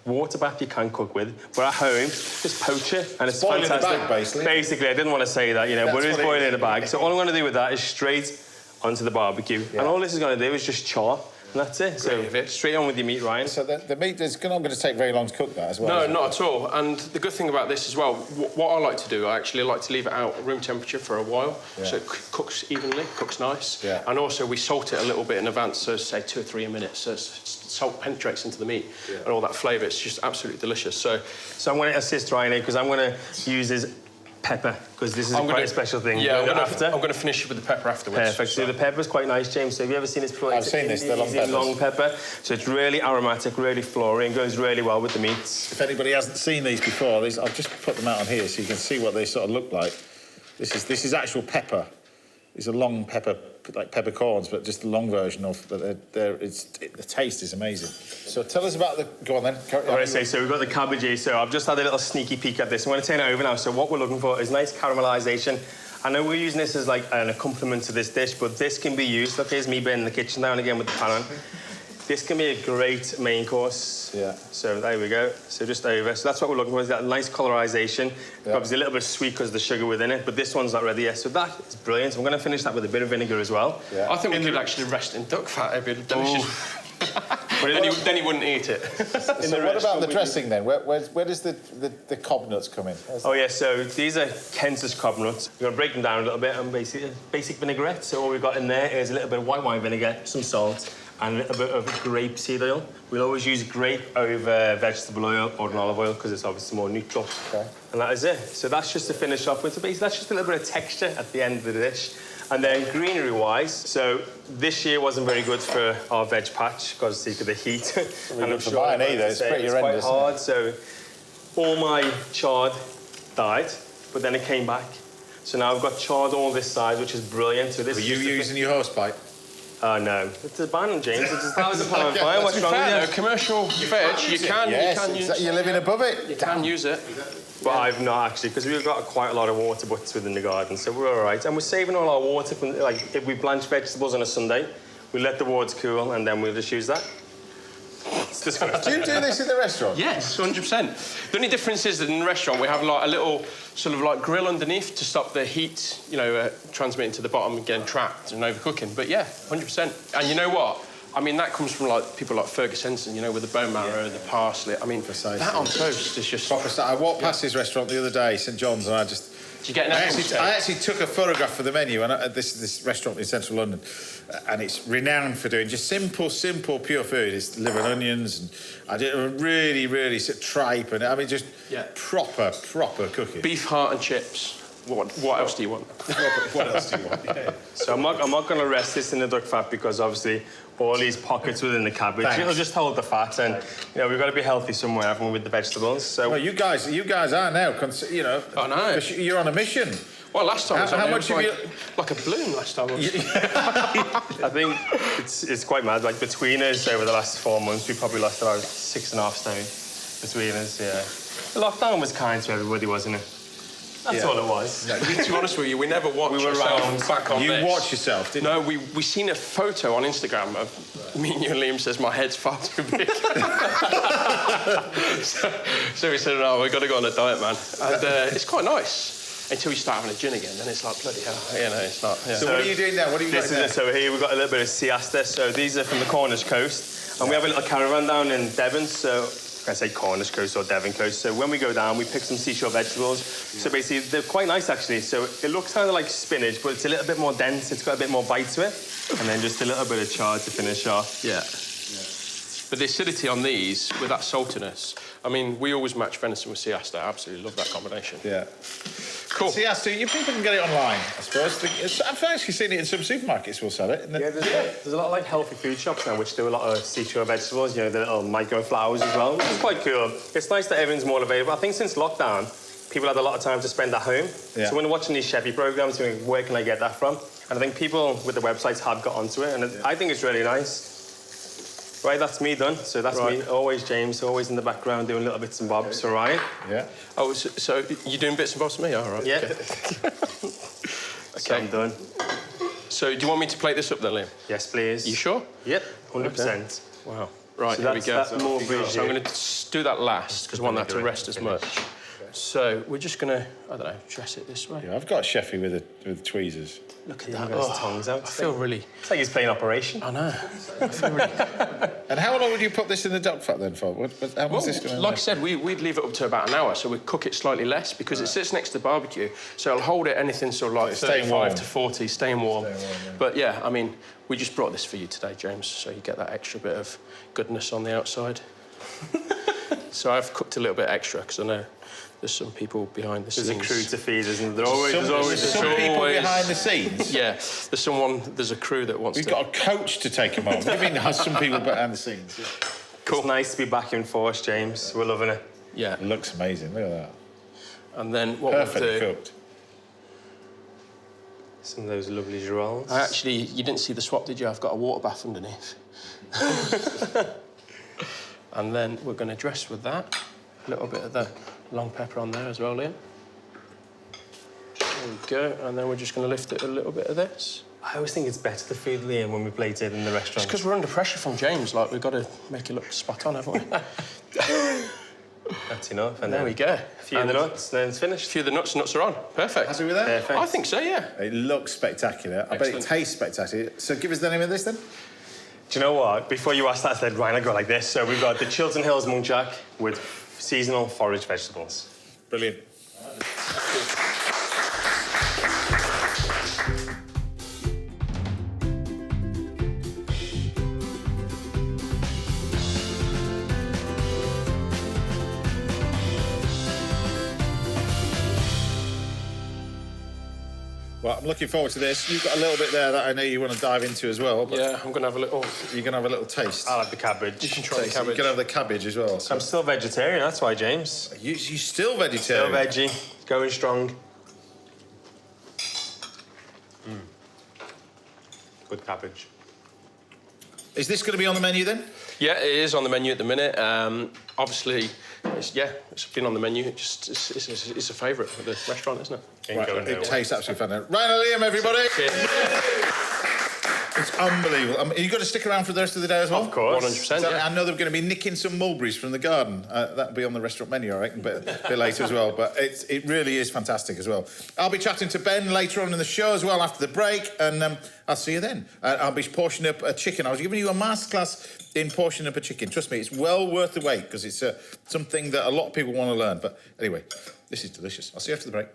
water bath you can cook with, but at home, just poach it, and it's boil fantastic. In the bag, basically. Basically, I didn't want to say that, but it is boiling in the bag. So all I'm going to do with that is straight onto the barbecue, and all this is going to do is just char, and that's it. So straight on with your meat, Ryan. So the meat is not going to take very long to cook that as well. No, not at all. And the good thing about this as well, what I like to do, I actually like to leave it out at room temperature for a while, so it cooks evenly, cooks nice. And also we salt it a little bit in advance, so say 2 or 3 minutes, so salt penetrates into the meat and all that flavour. It's just absolutely delicious. So I'm going to assist Ryan here because I'm going to use his pepper, because this is quite a special thing. Yeah, I'm going to finish with the pepper afterwards. Perfect. So the pepper's quite nice, James. So have you ever seen this before? I've seen this, the long peppers. Long pepper. So it's really aromatic, really floral, and goes really well with the meats. If anybody hasn't seen these before, I'll just put them out on here so you can see what they sort of look like. This is actual pepper. These are long pepper, like peppercorns, but just the long version of. But the taste is amazing. So tell us about the. Go on then. So we've got the cabbage here. So I've just had a little sneaky peek at this. I'm going to turn it over now. So what we're looking for is nice caramelisation. I know we're using this as like an accompaniment to this dish, but this can be used. Look, here's me burning the kitchen down again with the pan on. This can be a great main course. Yeah. So there we go. So just over. So that's what we're looking for, is that nice colorisation. Yeah. Obviously a little bit sweet because of the sugar within it, but this one's not ready yet. So that is brilliant. I'm going to finish that with a bit of vinegar as well. Yeah. I think we could actually rest in duck fat. It'd be delicious. then he wouldn't eat it. So what about the dressing then? Where does the cob nuts come in? So these are Kent's cob nuts. We're going to break them down a little bit and basic vinaigrette. So all we've got in there is a little bit of white wine vinegar, some salt, and a little bit of grapeseed oil. We'll always use grape over vegetable oil or an olive oil because it's obviously more neutral. Okay. And that is it. So that's just to finish off with. So basically that's just a little bit of texture at the end of the dish. And then greenery-wise, so this year wasn't very good for our veg patch because of the heat. And I'm sure mine either. It's pretty horrendous. Quite hard. So all my chard died, but then it came back. So now I've got chard all this side, which is brilliant. So this. Were you using your hose pipe? No. It's a ban, James. It's £1,000 fine. What's wrong with you? Commercial veg, you can use. You're living above it. You can use it. But I've not actually, because we've got quite a lot of water butts within the garden, so we're all right. And we're saving all our water from, like, if we blanch vegetables on a Sunday, we let the water cool and then we'll just use that. Do you do this in the restaurant? Yes, 100%. The only difference is that in the restaurant we have like a little sort of like grill underneath to stop the heat, transmitting to the bottom and getting trapped and overcooking. But yeah, 100%. And you know what? I mean, that comes from like people like Fergus Henson, with the bone marrow, the parsley. I mean, that on toast is just proper style. I walked past his restaurant the other day, St John's, and Did you get an I actually took a photograph for the menu, and this restaurant in central London, and it's renowned for doing just simple, pure food. It's liver and onions, and I did a really tripe, and I mean just proper cooking. Beef heart and chips. What else do you want? What else do you want? Yeah. So I'm not going to rest this in the duck fat because obviously all these pockets within the cabbage, it'll just hold the fat, and we've got to be healthy somewhere, haven't we, with the vegetables? So well, you guys are now, I know. You're on a mission. Well, last time how much have you? Like a balloon last time. I think it's quite mad. Like between us over the last 4 months, we probably lost about 6.5 stone between us. Yeah, the lockdown was kind to everybody, wasn't it? That's all it was. No, to be honest with you, we never watched ourselves back on this. You watch yourself, didn't you? No, we seen a photo on Instagram of me and you, and Liam says, my head's far too big. so we said, no, we've got to go on a diet, man. And it's quite nice. Until you start having a gin again, then it's like, bloody hell, it's not. Yeah. So what are you doing now? What are you got there? So here we've got a little bit of sea aster. So these are from the Cornish coast. And we have a little caravan down in Devon, so I say Cornish coast or Devon coast. So when we go down, we pick some seashore vegetables. So basically, they're quite nice, actually. So it looks kind of like spinach, but it's a little bit more dense. It's got a bit more bite to it. And then just a little bit of chard to finish off. Yeah. But the acidity on these, with that saltiness, I mean, we always match venison with sea aster. I absolutely love that combination. Yeah. Cool. Sea aster, people can get it online, I suppose. I've actually seen it in some supermarkets will sell it. There's a lot of like healthy food shops now which do a lot of seashore vegetables, the little micro flowers as well, which is quite cool. It's nice that everything's more available. I think since lockdown, people had a lot of time to spend at home. Yeah. So when they're watching these chefy programs, where can I get that from? And I think people with the websites have got onto it, and I think it's really nice. Right, that's me done. So that's me. Always James, always in the background doing little bits and bobs, all right? Yeah. Oh, so you're doing bits and bobs for me? All right. Yeah. Okay. So I'm done. So do you want me to plate this up then, Liam? Yes, please. You sure? Yep, 100%. Okay. Wow. Right, so here we go. So I'm going to do that last because I want that to rest as much. Okay. So we're just going to, I don't know, dress it this way. Yeah, I've got a chefy with tweezers. Look at that. His tongues out. I feel really... It's like he's playing Operation. I know. I feel really... And how long would you put this in the duck fat then for? How was this going to... Like I said, we'd leave it up to about an hour, so we'd cook it slightly less because it sits next to the barbecue, so it'll hold it anything sort of like 35 to 40, staying warm. But yeah, I mean, we just brought this for you today, James, so you get that extra bit of goodness on the outside. So I've cooked a little bit extra because I know there's some people behind the scenes. There's a crew to feed, isn't there? There's There's some people behind the scenes. Yeah, there's a crew that wants We've to... got a coach to take them home. What do you mean there's some people behind the scenes? Yeah. Cool. It's nice to be back in force, James. We're loving it. Yeah. It looks amazing. Look at that. And then what Perfectly we'll do... cooked. Some of those lovely girolles. You didn't see the swap, did you? I've got a water bath underneath. And then we're going to dress with that. A little bit of the long pepper on there as well, Liam. There we go. And then we're just going to lift it a little bit of this. I always think it's better to feed Liam when we plate it in the restaurant. It's because we're under pressure from James. Like, we've got to make it look spot on, haven't we? That's enough. And there we go. A few of the nuts, then it's finished. A few of the nuts are on. Perfect. Happy with that? Perfect. I think so, yeah. It looks spectacular. I bet it tastes spectacular. So give us the name of this then. Do you know what? Before you asked that, I said, Ryan, I go like this. So we've got the Chiltern Hills muntjac with seasonal forage vegetables. Brilliant. Well, I'm looking forward to this. You've got a little bit there that I know you want to dive into as well. But Yeah, I'm going to have a little... you're going to have a little taste. I like the cabbage. You can try the You're cabbage. going to have the cabbage as well. So. I'm still vegetarian, that's why, James. You still Still vegetarian? veggie, going strong. Good cabbage. Is this going to be on the menu then? Yeah, it is on the menu at the minute. Obviously, it's been on the menu. It's a favourite for the restaurant, isn't it? Right, it tastes absolutely fantastic. Ryan and Liam, everybody! It's unbelievable. Are you going to stick around for the rest of the day as well? Of course. 100%, yeah. I know they're going to be nicking some mulberries from the garden. That'll be on the restaurant menu, I reckon, but a bit later as well. But it really is fantastic as well. I'll be chatting to Ben later on in the show as well after the break, and I'll see you then. I'll be portioning up a chicken. I was giving you a masterclass in portioning up a chicken. Trust me, it's well worth the wait because it's something that a lot of people want to learn. But anyway, this is delicious. I'll see you after the break.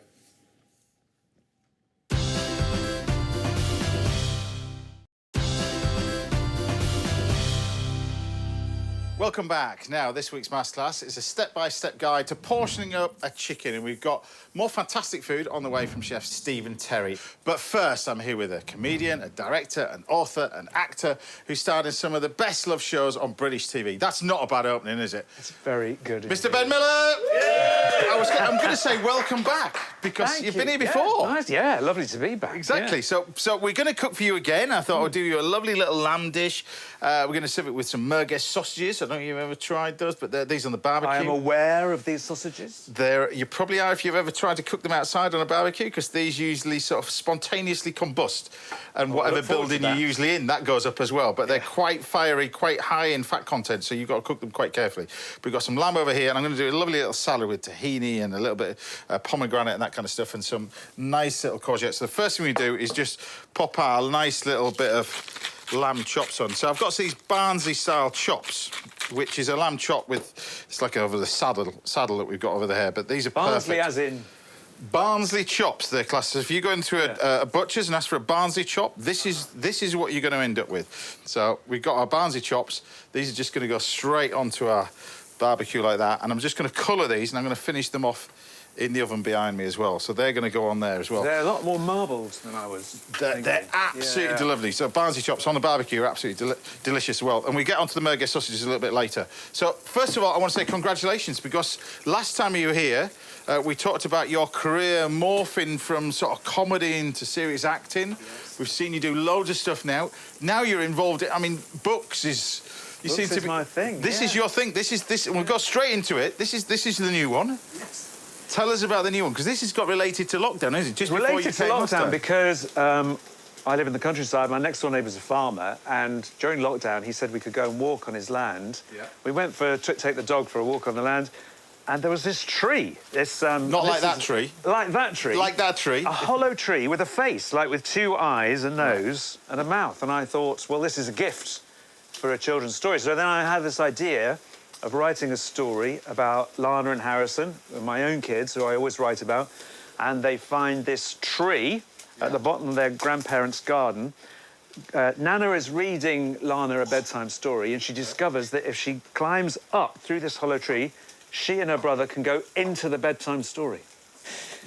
Welcome back. Now, this week's masterclass is a step-by-step guide to portioning up a chicken, and we've got more fantastic food on the way from Chef Stephen Terry. But first, I'm here with a comedian, a director, an author, an actor who starred in some of the best-loved shows on British TV. That's not a bad opening, is it? It's very good. Mr. Ben Miller! Yeah! I'm going to say welcome back, because you've been here before. Yeah, nice. Yeah, lovely to be back. Exactly. Yeah. So we're going to cook for you again. I thought I'd do you a lovely little lamb dish. We're going to serve it with some merguez sausages. I don't know if you've ever tried those, but these on the barbecue. I am aware of these sausages. You probably are if you've ever tried to cook them outside on a barbecue, because these usually sort of spontaneously combust. And whatever building you're usually in, that goes up as well. But they're quite fiery, quite high in fat content, so you've got to cook them quite carefully. But we've got some lamb over here, and I'm going to do a lovely little salad with tahini and a little bit of pomegranate and that kind of stuff, and some nice little courgettes. So the first thing we do is just pop our nice little bit of lamb chops on. So I've got these Barnsley-style chops, which is a lamb chop with... It's like over the saddle that we've got over there, but these are Barnsley perfect. as in... Barnsley chops, they're classed. So if you go into a butcher's and ask for a Barnsley chop, this is what you're going to end up with. So we've got our Barnsley chops. These are just going to go straight onto our barbecue like that, and I'm just going to colour these, and I'm going to finish them off in the oven behind me as well. So they're going to go on there as well. They're a lot more marbles than I was They're absolutely lovely. So Barnsley chops on the barbecue are absolutely delicious as well. And we get onto the merguez sausages a little bit later. So first of all, I want to say congratulations, because last time you were here, we talked about your career morphing from sort of comedy into serious acting. Yes. We've seen you do loads of stuff now. Now you're involved in, I mean, books is... You seem to be my thing. This is your thing. This. And we'll go straight into it. This is the new one. Yes. Tell us about the new one, because this has got related to lockdown, isn't it? Just related to lockdown because I live in the countryside. My next door neighbour's a farmer, and during lockdown, he said we could go and walk on his land. Yeah. We went take the dog for a walk on the land, and there was this tree. This not like that tree. Like that tree. Like that tree. A hollow tree with a face, like with two eyes, a nose, and a mouth. And I thought, well, this is a gift for a children's story. So then I had this idea of writing a story about Lana and Harrison, my own kids, who I always write about, and they find this tree at the bottom of their grandparents' garden. Nana is reading Lana a bedtime story, and she discovers that if she climbs up through this hollow tree, she and her brother can go into the bedtime story.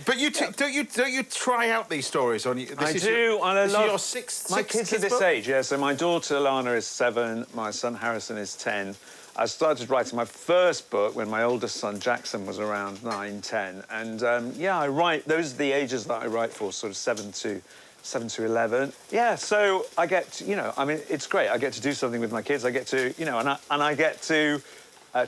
But you don't you try out these stories on you? I do. This is your sixth. My kids are this age, yeah. So my daughter Lana is 7, my son Harrison is 10. I started writing my first book when my oldest son Jackson was around 9, 10, and yeah, I write. Those are the ages that I write for, sort of 7 to 11. Yeah, so I get, you know, I mean, it's great. I get to do something with my kids. I get to, you know, and I get to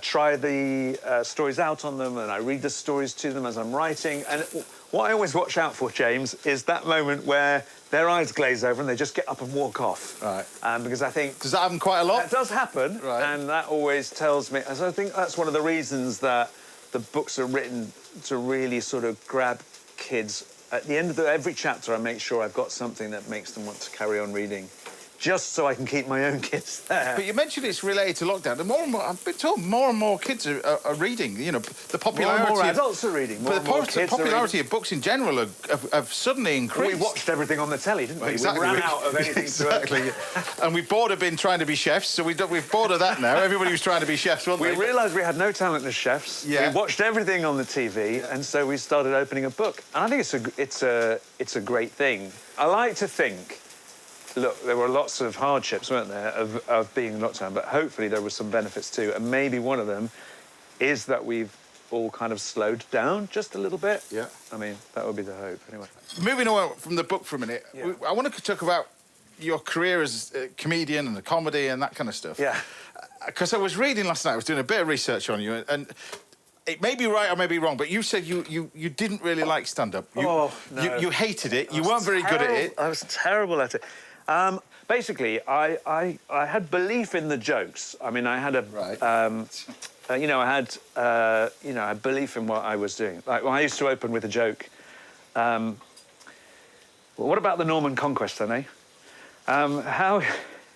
try the stories out on them, and I read the stories to them as I'm writing. And what I always watch out for, James, is that moment where their eyes glaze over and they just get up and walk off. Right. Because I think... Does that happen quite a lot? That does happen, right. And that always tells me... So I think that's one of the reasons that the books are written to really sort of grab kids. At the end of every chapter, I make sure I've got something that makes them want to carry on reading, just so I can keep my own kids there. But you mentioned it's related to lockdown. And more and more, I've been told more and more kids are reading. You know, the popularity... More adults are reading. But the popularity of books in general have suddenly increased. We watched everything on the telly, didn't we? Exactly. We ran out of anything exactly. And we're bored of being trying to be chefs, so we've bored of that now. Everybody was trying to be chefs, weren't they? We realised we had no talent as chefs. Yeah. We watched everything on the TV, and so we started opening a book. And I think it's a great thing. I like to think... Look, there were lots of hardships, weren't there, of being in lockdown, but hopefully there were some benefits too. And maybe one of them is that we've all kind of slowed down just a little bit. Yeah. I mean, that would be the hope, anyway. Moving away from the book for a minute, yeah. I want to talk about your career as a comedian and the comedy and that kind of stuff. Yeah. Because I was reading last night, I was doing a bit of research on you, and it may be right or may be wrong, but you said you didn't really like stand-up. Oh, no. You hated it. You weren't very good at it. I was terrible at it. Basically, I had belief in the jokes. I mean, I had a... Right. you know, I had belief in what I was doing. Like, when I used to open with a joke, well, what about the Norman Conquest, then, eh? How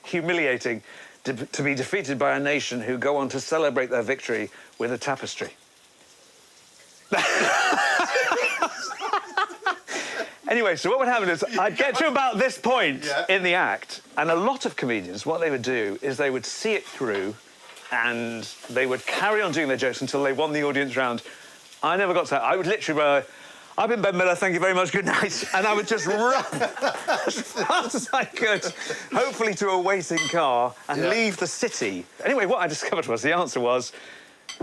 humiliating to be defeated by a nation who go on to celebrate their victory with a tapestry. Anyway, so what would happen is I'd get to about this point in the act, and a lot of comedians, what they would do is they would see it through and they would carry on doing their jokes until they won the audience round. I never got to that. I would literally I've been Ben Miller, thank you very much, good night. And I would just run as fast as I could, hopefully to a waiting car, and leave the city. Anyway, what I discovered was the answer was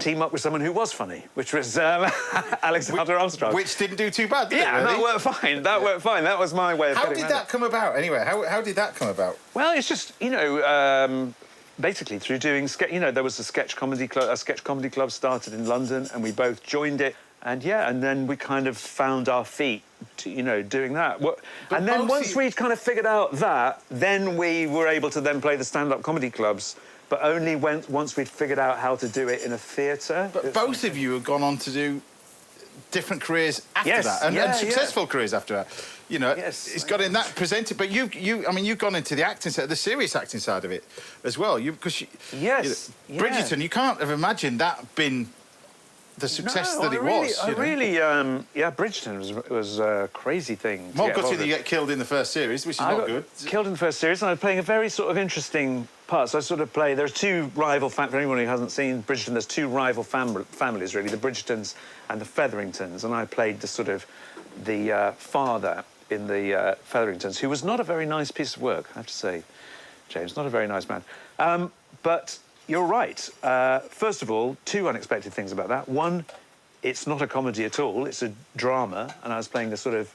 team up with someone who was funny, which was Alexander Armstrong. Which didn't do too bad, did it, really? That worked fine. That worked fine. That was my way of How getting did that come about, anyway? How did that come about? Well, it's just, you know, basically through doing... You know, there was a sketch comedy club started in London, and we both joined it. And, yeah, and then we kind of found our feet, you know, doing that. And then once we'd kind of figured out that, then we were able to then play the stand-up comedy clubs, but only once we'd figured out how to do it in a theatre. But both of you have gone on to do different careers after that, and successful careers after that. You know, it's got in that presented. But I mean, you've gone into the acting side, the serious acting side of it as well. Bridgerton, you can't have imagined that been the success that it was. Bridgerton was a crazy thing. More gutted that you get killed in the first series, which is not good. Killed in the first series, and I was playing a very sort of interesting part. So I sort of there are two rival families. For anyone who hasn't seen Bridgerton, there's two rival families, really, the Bridgertons and the Featheringtons, and I played the father in the Featheringtons, who was not a very nice piece of work, I have to say, James, not a very nice man. But you're right. First of all, two unexpected things about that. One, it's not a comedy at all. It's a drama, and I was playing the sort of,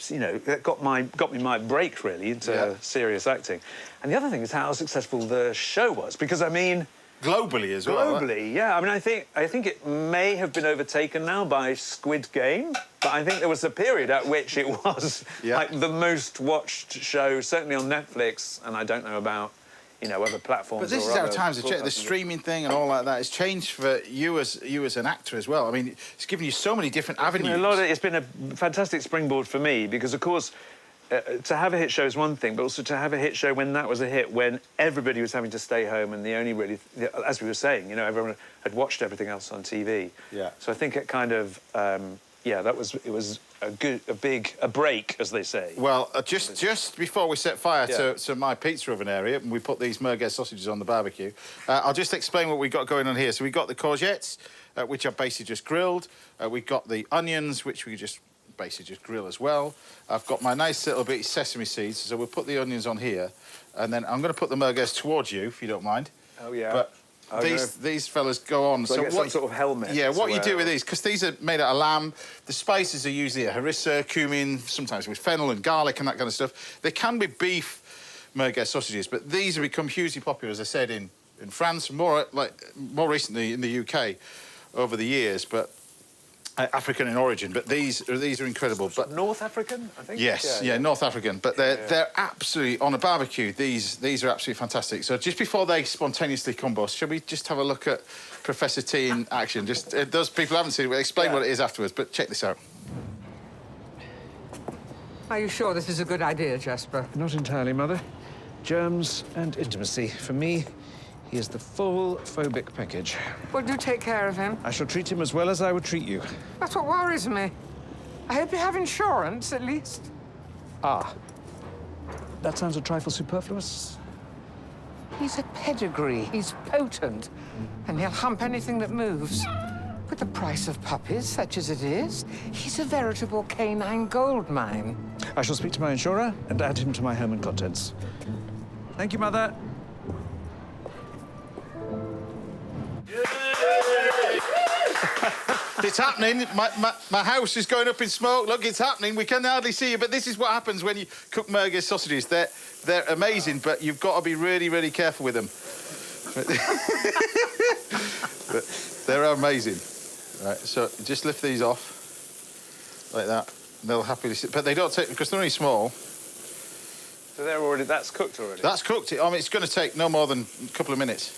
you know, that got me my break, really, into serious acting. And the other thing is how successful the show was, because, I mean... Globally as well. Globally, yeah. I mean, I think it may have been overtaken now by Squid Game, but I think there was a period at which it was, like, the most watched show, certainly on Netflix, and I don't know about... you know, other platforms. But this is how times have changed. The streaming thing and all like that has changed for you as an actor as well. I mean, it's given you so many different avenues. It's been a fantastic springboard for me because, of course, to have a hit show is one thing, but also to have a hit show when that was a hit, when everybody was having to stay home and the only really, as we were saying, you know, everyone had watched everything else on TV. Yeah. So I think it kind of, it was a break, as they say. Well, just before we set fire to my pizza oven area and we put these merguez sausages on the barbecue, I'll just explain what we've got going on here. So we've got the courgettes, which are basically just grilled. We've got the onions, which we just basically just grill as well. I've got my nice little bit of sesame seeds, so we'll put the onions on here, and then I'm going to put the merguez towards you, if you don't mind. Oh, yeah. But these fellas go on. So some sort of helmet. Yeah, what you do with these, because these are made out of lamb, the spices are usually harissa, cumin, sometimes with fennel and garlic and that kind of stuff. They can be beef merguez sausages, but these have become hugely popular, as I said, in France, more recently in the UK over the years, but African in origin. But these are incredible. But North African, I think. Yes, yeah, North African. But they're absolutely on a barbecue. These are absolutely fantastic. So just before they spontaneously combust, shall we just have a look at Professor T in action? Just those people haven't seen it. We'll explain what it is afterwards. But check this out. Are you sure this is a good idea, Jasper? Not entirely, Mother. Germs and intimacy. For me, he is the full phobic package. Well, do take care of him. I shall treat him as well as I would treat you. That's what worries me. I hope you have insurance, at least. Ah. That sounds a trifle superfluous. He's a pedigree. He's potent. And he'll hump anything that moves. With the price of puppies, such as it is, he's a veritable canine gold mine. I shall speak to my insurer and add him to my home and contents. Thank you, Mother. It's happening. My house is going up in smoke. Look, it's happening. We can hardly see you, but this is what happens when you cook merguez sausages. They're amazing, but you've got to be really, really careful with them. But they're amazing. Right, so just lift these off like that. They'll happily sit, but they don't take because they're only small. So that's cooked already? That's cooked. I mean, it's going to take no more than a couple of minutes,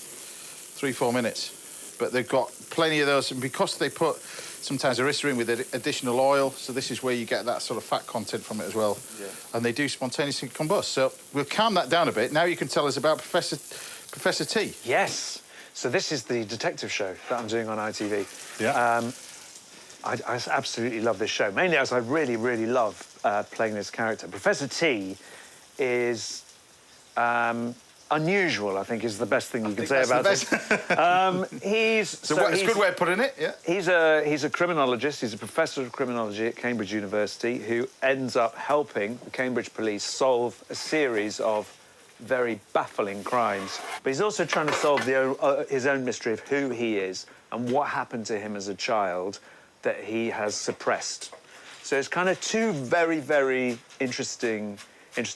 3-4 minutes. But they've got plenty of those, and because they put sometimes harissa in with additional oil, so this is where you get that sort of fat content from it as well. Yeah. And they do spontaneously combust. So we'll calm that down a bit. Now you can tell us about Professor T. Yes. So this is the detective show that I'm doing on ITV. Yeah. I absolutely love this show, mainly as I really, really love playing this character. Professor T is unusual, I think, is the best thing you can say about him. It's a good way of putting it, yeah. He's a criminologist. He's a professor of criminology at Cambridge University who ends up helping the Cambridge police solve a series of very baffling crimes. But he's also trying to solve his own mystery of who he is and what happened to him as a child that he has suppressed. So it's kind of two very, very interesting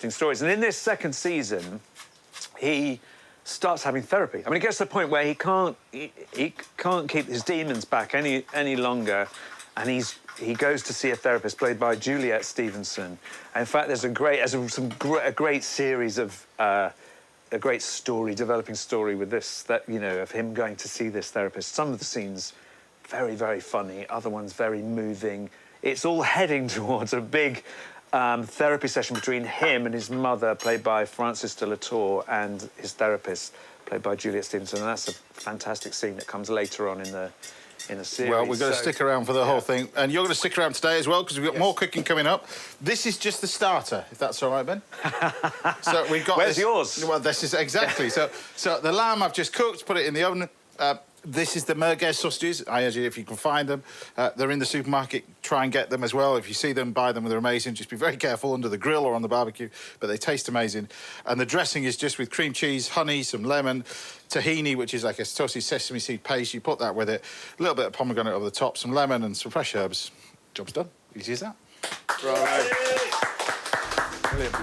stories. And in this second season, he starts having therapy. I mean, it gets to the point where he can't keep his demons back any longer, and he goes to see a therapist played by Juliet Stevenson. And in fact, there's a great series of a great story, developing story with this of him going to see this therapist. Some of the scenes very, very funny, other ones very moving. It's all heading towards a big therapy session between him and his mother, played by Frances de la Tour, and his therapist, played by Juliet Stevenson. And that's a fantastic scene that comes later on in the series. Well, we've got to stick around for the whole thing. And you're going to stick around today as well, because we've got more cooking coming up. This is just the starter, if that's all right, Ben. So we've got Where's yours? Well, this is exactly. So the lamb I've just cooked, put it in the oven. This is the merguez sausages. I urge you, if you can find them. They're in the supermarket. Try and get them as well. If you see them, buy them. They're amazing. Just be very careful under the grill or on the barbecue, but they taste amazing. And the dressing is just with cream cheese, honey, some lemon, tahini, which is like a toasted sesame seed paste. You put that with it. A little bit of pomegranate over the top, some lemon and some fresh herbs. Job's done. Easy as that. Bravo. Brilliant.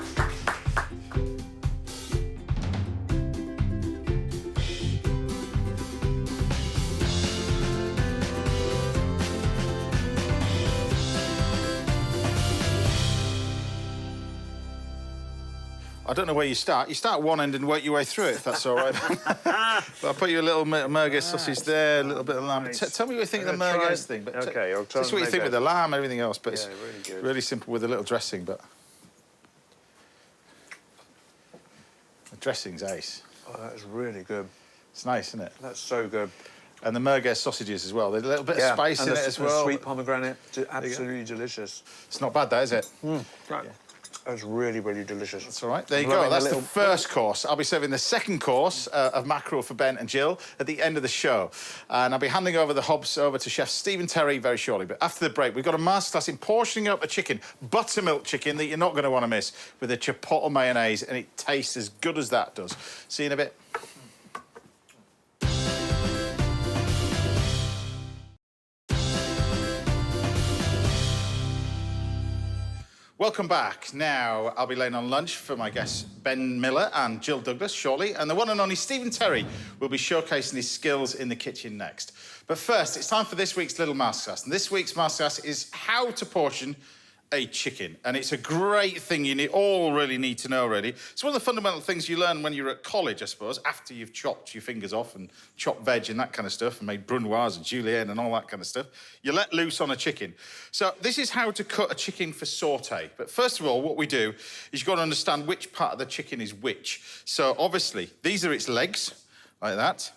I don't know where you start. You start at one end and work your way through it, if that's all right. I'll put you a little merguez sausage there, a little bit of lamb. Nice. Tell me what you think of the merguez thing. But OK, I'll try. That's what you think with the lamb, everything else. But it's really good. Really simple with a little dressing, but the dressing's ace. Oh, that is really good. It's nice, isn't it? That's so good. And the merguez sausages as well. There's a little bit of spice in it as well. Sweet pomegranate, absolutely delicious. It's not bad, that, is it? Right. Yeah. That's really, really delicious. That's all right. There you go. That's the first course. I'll be serving the second course of mackerel for Ben and Jill at the end of the show. And I'll be handing over the hobs over to Chef Stephen Terry very shortly. But after the break, we've got a masterclass in portioning up a chicken, buttermilk chicken, that you're not going to want to miss, with a chipotle mayonnaise, and it tastes as good as that does. See you in a bit. Welcome back. Now, I'll be laying on lunch for my guests Ben Miller and Jill Douglas shortly, and the one and only Stephen Terry will be showcasing his skills in the kitchen next. But first, it's time for this week's little masterclass, and this week's masterclass is how to portion a chicken, and it's a great thing you all really need to know, really. It's one of the fundamental things you learn when you're at college, I suppose, after you've chopped your fingers off and chopped veg and that kind of stuff and made brunoise and julienne and all that kind of stuff. You let loose on a chicken. So this is how to cut a chicken for sauté. But first of all, what we do is you've got to understand which part of the chicken is which. So obviously, these are its legs, like that.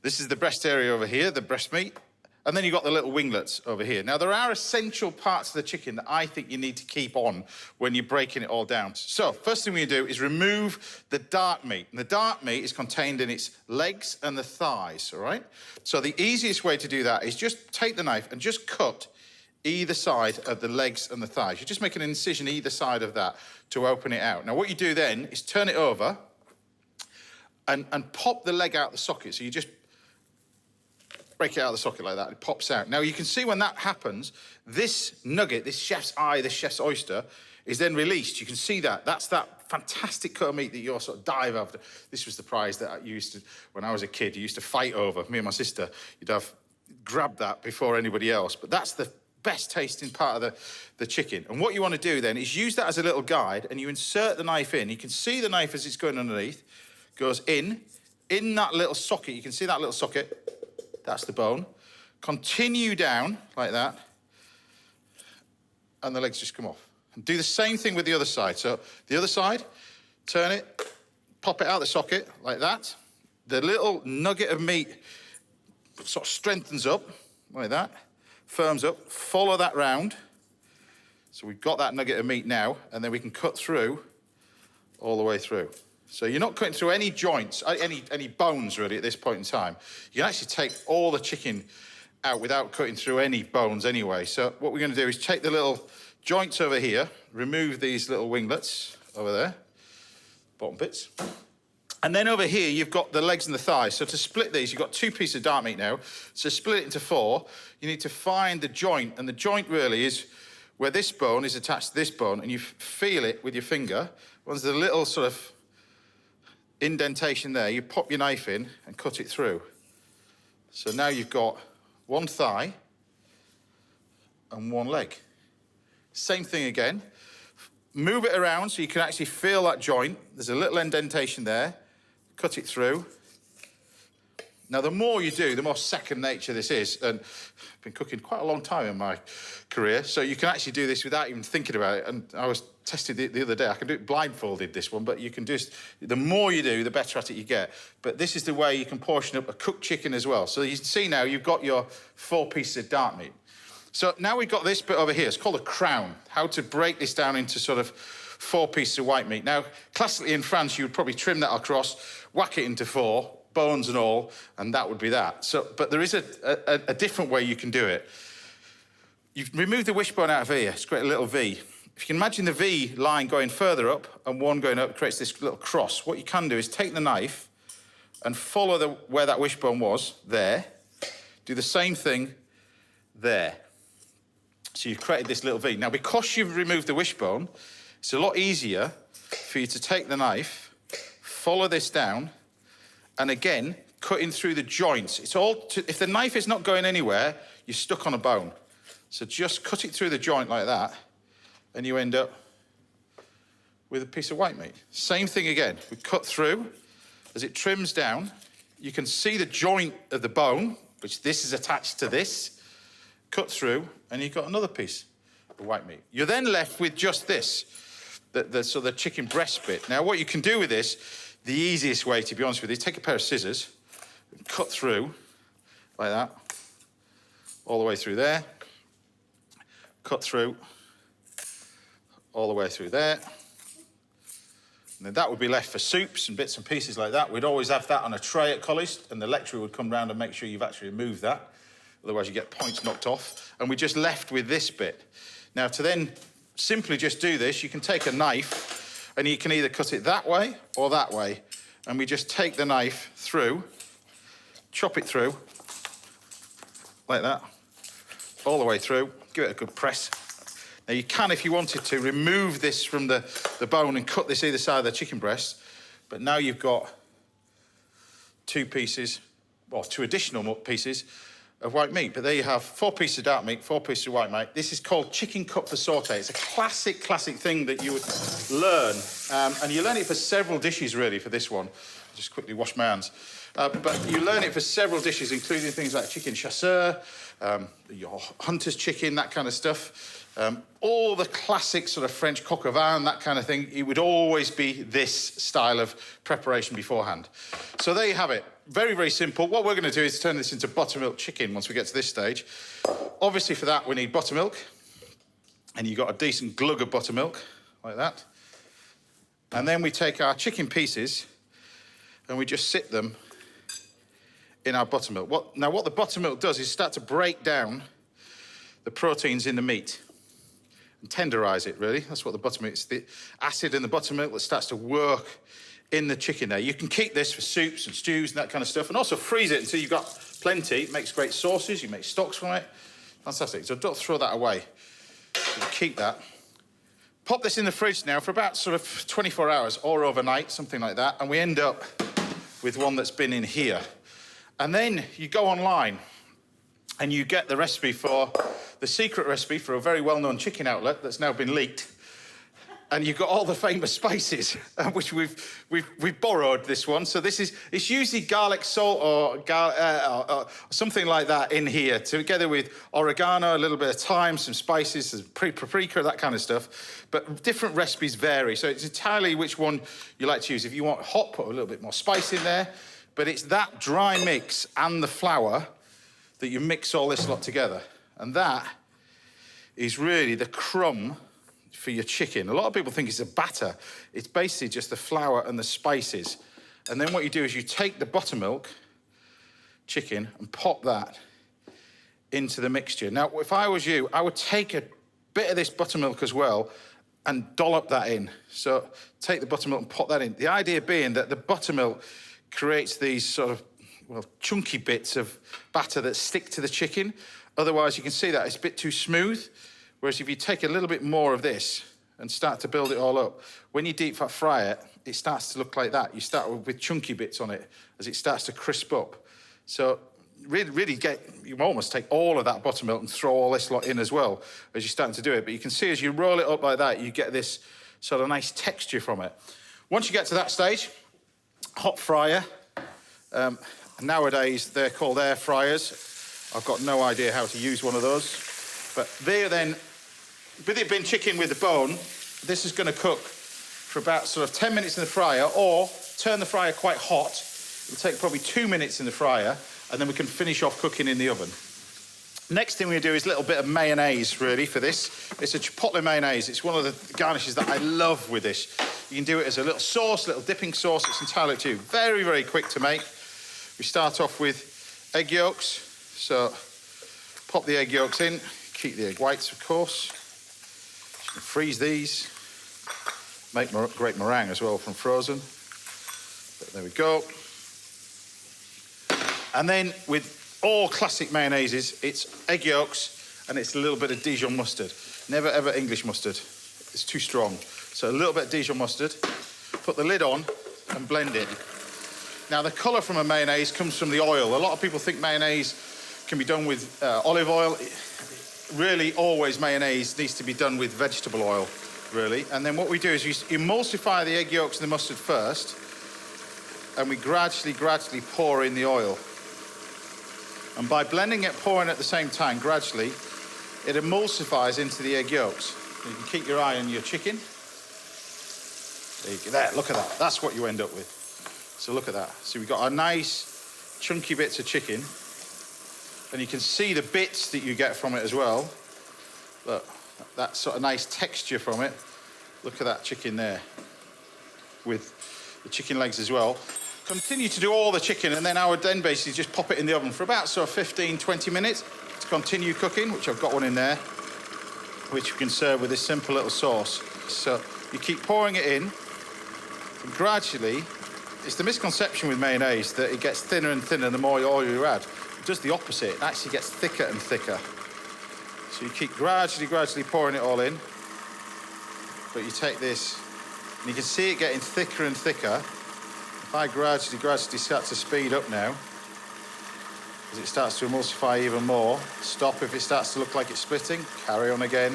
This is the breast area over here, the breast meat. And then you've got the little winglets over here. Now, there are essential parts of the chicken that I think you need to keep on when you're breaking it all down. So, first thing we do is remove the dark meat. And the dark meat is contained in its legs and the thighs, all right? So the easiest way to do that is just take the knife and just cut either side of the legs and the thighs. You just make an incision either side of that to open it out. Now, what you do then is turn it over and pop the leg out the socket. So you just break it out of the socket like that, it pops out. Now, you can see when that happens, this nugget, this chef's eye, this chef's oyster, is then released. You can see that. That's that fantastic cut of meat that you all sort of dive after. This was the prize that I used to, when I was a kid, you used to fight over. Me and my sister, you'd have grabbed that before anybody else. But that's the best tasting part of the chicken. And what you want to do then is use that as a little guide, and you insert the knife in. You can see the knife as it's going underneath, goes in that little socket. You can see that little socket. That's the bone. Continue down like that, and the legs just come off. And do the same thing with the other side. So the other side, turn it, pop it out the socket like that. The little nugget of meat sort of strengthens up like that, firms up, follow that round. So we've got that nugget of meat now, and then we can cut through all the way through. So you're not cutting through any joints, any bones, really, at this point in time. You can actually take all the chicken out without cutting through any bones anyway. So what we're going to do is take the little joints over here, remove these little winglets over there, bottom bits. And then over here, you've got the legs and the thighs. So to split these, you've got 2 pieces of dark meat now. So split it into 4. You need to find the joint, and the joint really is where this bone is attached to this bone, and you feel it with your finger. Once the little sort of indentation there, you pop your knife in and cut it through. So now you've got 1 thigh and 1 leg. Same thing again. Move it around so you can actually feel that joint. There's a little indentation there. Cut it through. Now, the more you do, the more second nature this is. And I've been cooking quite a long time in my career, so you can actually do this without even thinking about it. And I was tested it the other day. I can do it blindfolded, this one, but you can just, the more you do, the better at it you get. But this is the way you can portion up a cooked chicken as well. So you can see now you've got your 4 pieces of dark meat. So now we've got this bit over here. It's called a crown. How to break this down into sort of 4 pieces of white meat. Now, classically in France, you would probably trim that across, whack it into 4, bones and all, and that would be that. So, but there is a different way you can do it. You've removed the wishbone out of here. It's created a little V. If you can imagine the V line going further up and one going up, it creates this little cross. What you can do is take the knife and follow where that wishbone was, there. Do the same thing there. So you've created this little V. Now, because you've removed the wishbone, it's a lot easier for you to take the knife, follow this down, and again, cutting through the joints. It's all, if the knife is not going anywhere, you're stuck on a bone. So just cut it through the joint like that, and you end up with a piece of white meat. Same thing again. We cut through. As it trims down, you can see the joint of the bone, which this is attached to this. Cut through, and you've got another piece of white meat. You're then left with just this, the chicken breast bit. Now, what you can do with this, the easiest way, to be honest with you, is take a pair of scissors and cut through like that, all the way through there. Cut through all the way through there. And then that would be left for soups and bits and pieces like that. We'd always have that on a tray at college, and the lecturer would come round and make sure you've actually removed that. Otherwise, you get points knocked off. And we're just left with this bit. Now, to then simply just do this, you can take a knife, and you can either cut it that way or that way. And we just take the knife through, chop it through, like that, all the way through, give it a good press. Now, you can, if you wanted to, remove this from the bone and cut this either side of the chicken breast, but now you've got two additional pieces of white meat. But there you have 4 pieces of dark meat, 4 pieces of white meat. This is called chicken cut for sauté. It's a classic thing that you would learn, and you learn it for several dishes, really, for this one. I'll just quickly wash my hands. But you learn it for several dishes, including things like chicken chasseur, your hunter's chicken, that kind of stuff. All the classic sort of French coq au vin, that kind of thing, it would always be this style of preparation beforehand. So there you have it. Very, very simple. What we're going to do is turn this into buttermilk chicken once we get to this stage. Obviously, for that, we need buttermilk. And you've got a decent glug of buttermilk, like that. And then we take our chicken pieces and we just sit them in our buttermilk. What the buttermilk does is start to break down the proteins in the meat and tenderize it, really. That's what the buttermilk is. The acid in the buttermilk that starts to work in the chicken there. You can keep this for soups and stews and that kind of stuff, and also freeze it until you've got plenty. It makes great sauces. You make stocks from it. Fantastic. So don't throw that away. So keep that. Pop this in the fridge now for about sort of 24 hours or overnight, something like that, and we end up with one that's been in here. And then you go online and you get the secret recipe for a very well-known chicken outlet that's now been leaked. And you've got all the famous spices, which we've borrowed this one. So it's usually garlic salt or something like that in here, together with oregano, a little bit of thyme, some spices, some paprika, that kind of stuff. But different recipes vary, so it's entirely which one you like to use. If you want hot, put a little bit more spice in there. But it's that dry mix and the flour that you mix all this lot together. And that is really the crumb for your chicken. A lot of people think it's a batter. It's basically just the flour and the spices. And then what you do is you take the buttermilk chicken and pop that into the mixture. Now, if I was you, I would take a bit of this buttermilk as well and dollop that in. So take the buttermilk and pop that in. The idea being that the buttermilk creates these sort of, chunky bits of batter that stick to the chicken. Otherwise, you can see that it's a bit too smooth. Whereas if you take a little bit more of this and start to build it all up, when you deep fry it, it starts to look like that. You start with chunky bits on it as it starts to crisp up. So really you almost take all of that buttermilk and throw all this lot in as well as you're starting to do it. But you can see as you roll it up like that, you get this sort of nice texture from it. Once you get to that stage, hot fryer. Nowadays, they're called air fryers. I've got no idea how to use one of those. But there then, with it being chicken with the bone, this is going to cook for about sort of 10 minutes in the fryer, or turn the fryer quite hot. It'll take probably 2 minutes in the fryer, and then we can finish off cooking in the oven. Next thing we do is a little bit of mayonnaise, really, for this. It's a chipotle mayonnaise. It's one of the garnishes that I love with this. You can do it as a little sauce, little dipping sauce. It's entirely up to you. Very, very quick to make. We start off with egg yolks. So pop the egg yolks in. Keep the egg whites, of course. You can freeze these. Make great meringue as well from frozen. But there we go. And then with all classic mayonnaises, it's egg yolks and it's a little bit of Dijon mustard. Never, ever English mustard. It's too strong. So a little bit of Dijon mustard. Put the lid on and blend it. Now, the colour from a mayonnaise comes from the oil. A lot of people think mayonnaise can be done with olive oil. Really, always mayonnaise needs to be done with vegetable oil, really. And then what we do is you emulsify the egg yolks and the mustard first, and we gradually pour in the oil. And by blending it, pouring at the same time, gradually, it emulsifies into the egg yolks. You can keep your eye on your chicken. There, look at that. That's what you end up with. So look at that. So we've got our nice chunky bits of chicken. And you can see the bits that you get from it as well. Look, that sort of nice texture from it. Look at that chicken there, with the chicken legs as well. Continue to do all the chicken, and then I would then basically just pop it in the oven for about sort of 15, 20 minutes to continue cooking, which I've got one in there, which you can serve with this simple little sauce. So you keep pouring it in, and gradually, it's the misconception with mayonnaise that it gets thinner and thinner the more oil you add. It does the opposite. It actually gets thicker and thicker. So you keep gradually pouring it all in. But you take this, and you can see it getting thicker and thicker. If I gradually start to speed up now, as it starts to emulsify even more, stop if it starts to look like it's splitting, carry on again,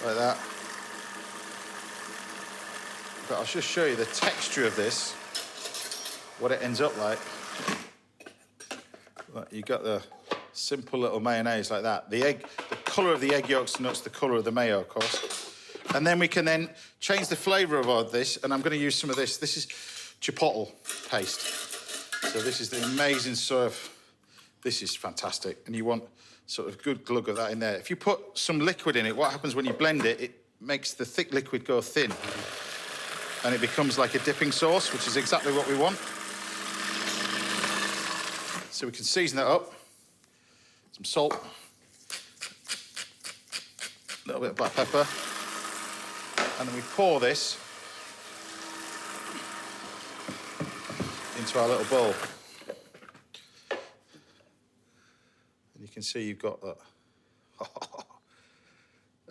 like that. But I'll just show you the texture of this, what it ends up like. Look, you got the simple little mayonnaise like that. The colour of the egg yolks and nuts, the colour of the mayo, of course. And then we can then change the flavour of all this, and I'm going to use some of this. This is chipotle paste. So this is the amazing sort of, this is fantastic. And you want sort of good glug of that in there. If you put some liquid in it, what happens when you blend it, it makes the thick liquid go thin. And it becomes like a dipping sauce, which is exactly what we want. So we can season that up. Some salt. A little bit of black pepper. And then we pour this into our little bowl. And you can see you've got that.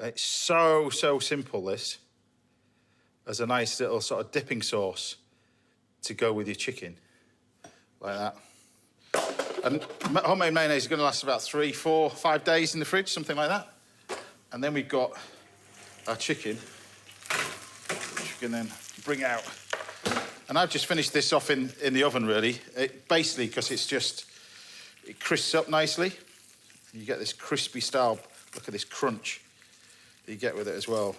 It's so simple, this, as a nice little sort of dipping sauce to go with your chicken, like that. And homemade mayonnaise is going to last about 3, 4, 5 days in the fridge, something like that. And then we've got our chicken, which we can then bring out. And I've just finished this off in the oven, really. Basically, because it crisps up nicely. You get this crispy style, look at this crunch that you get with it as well.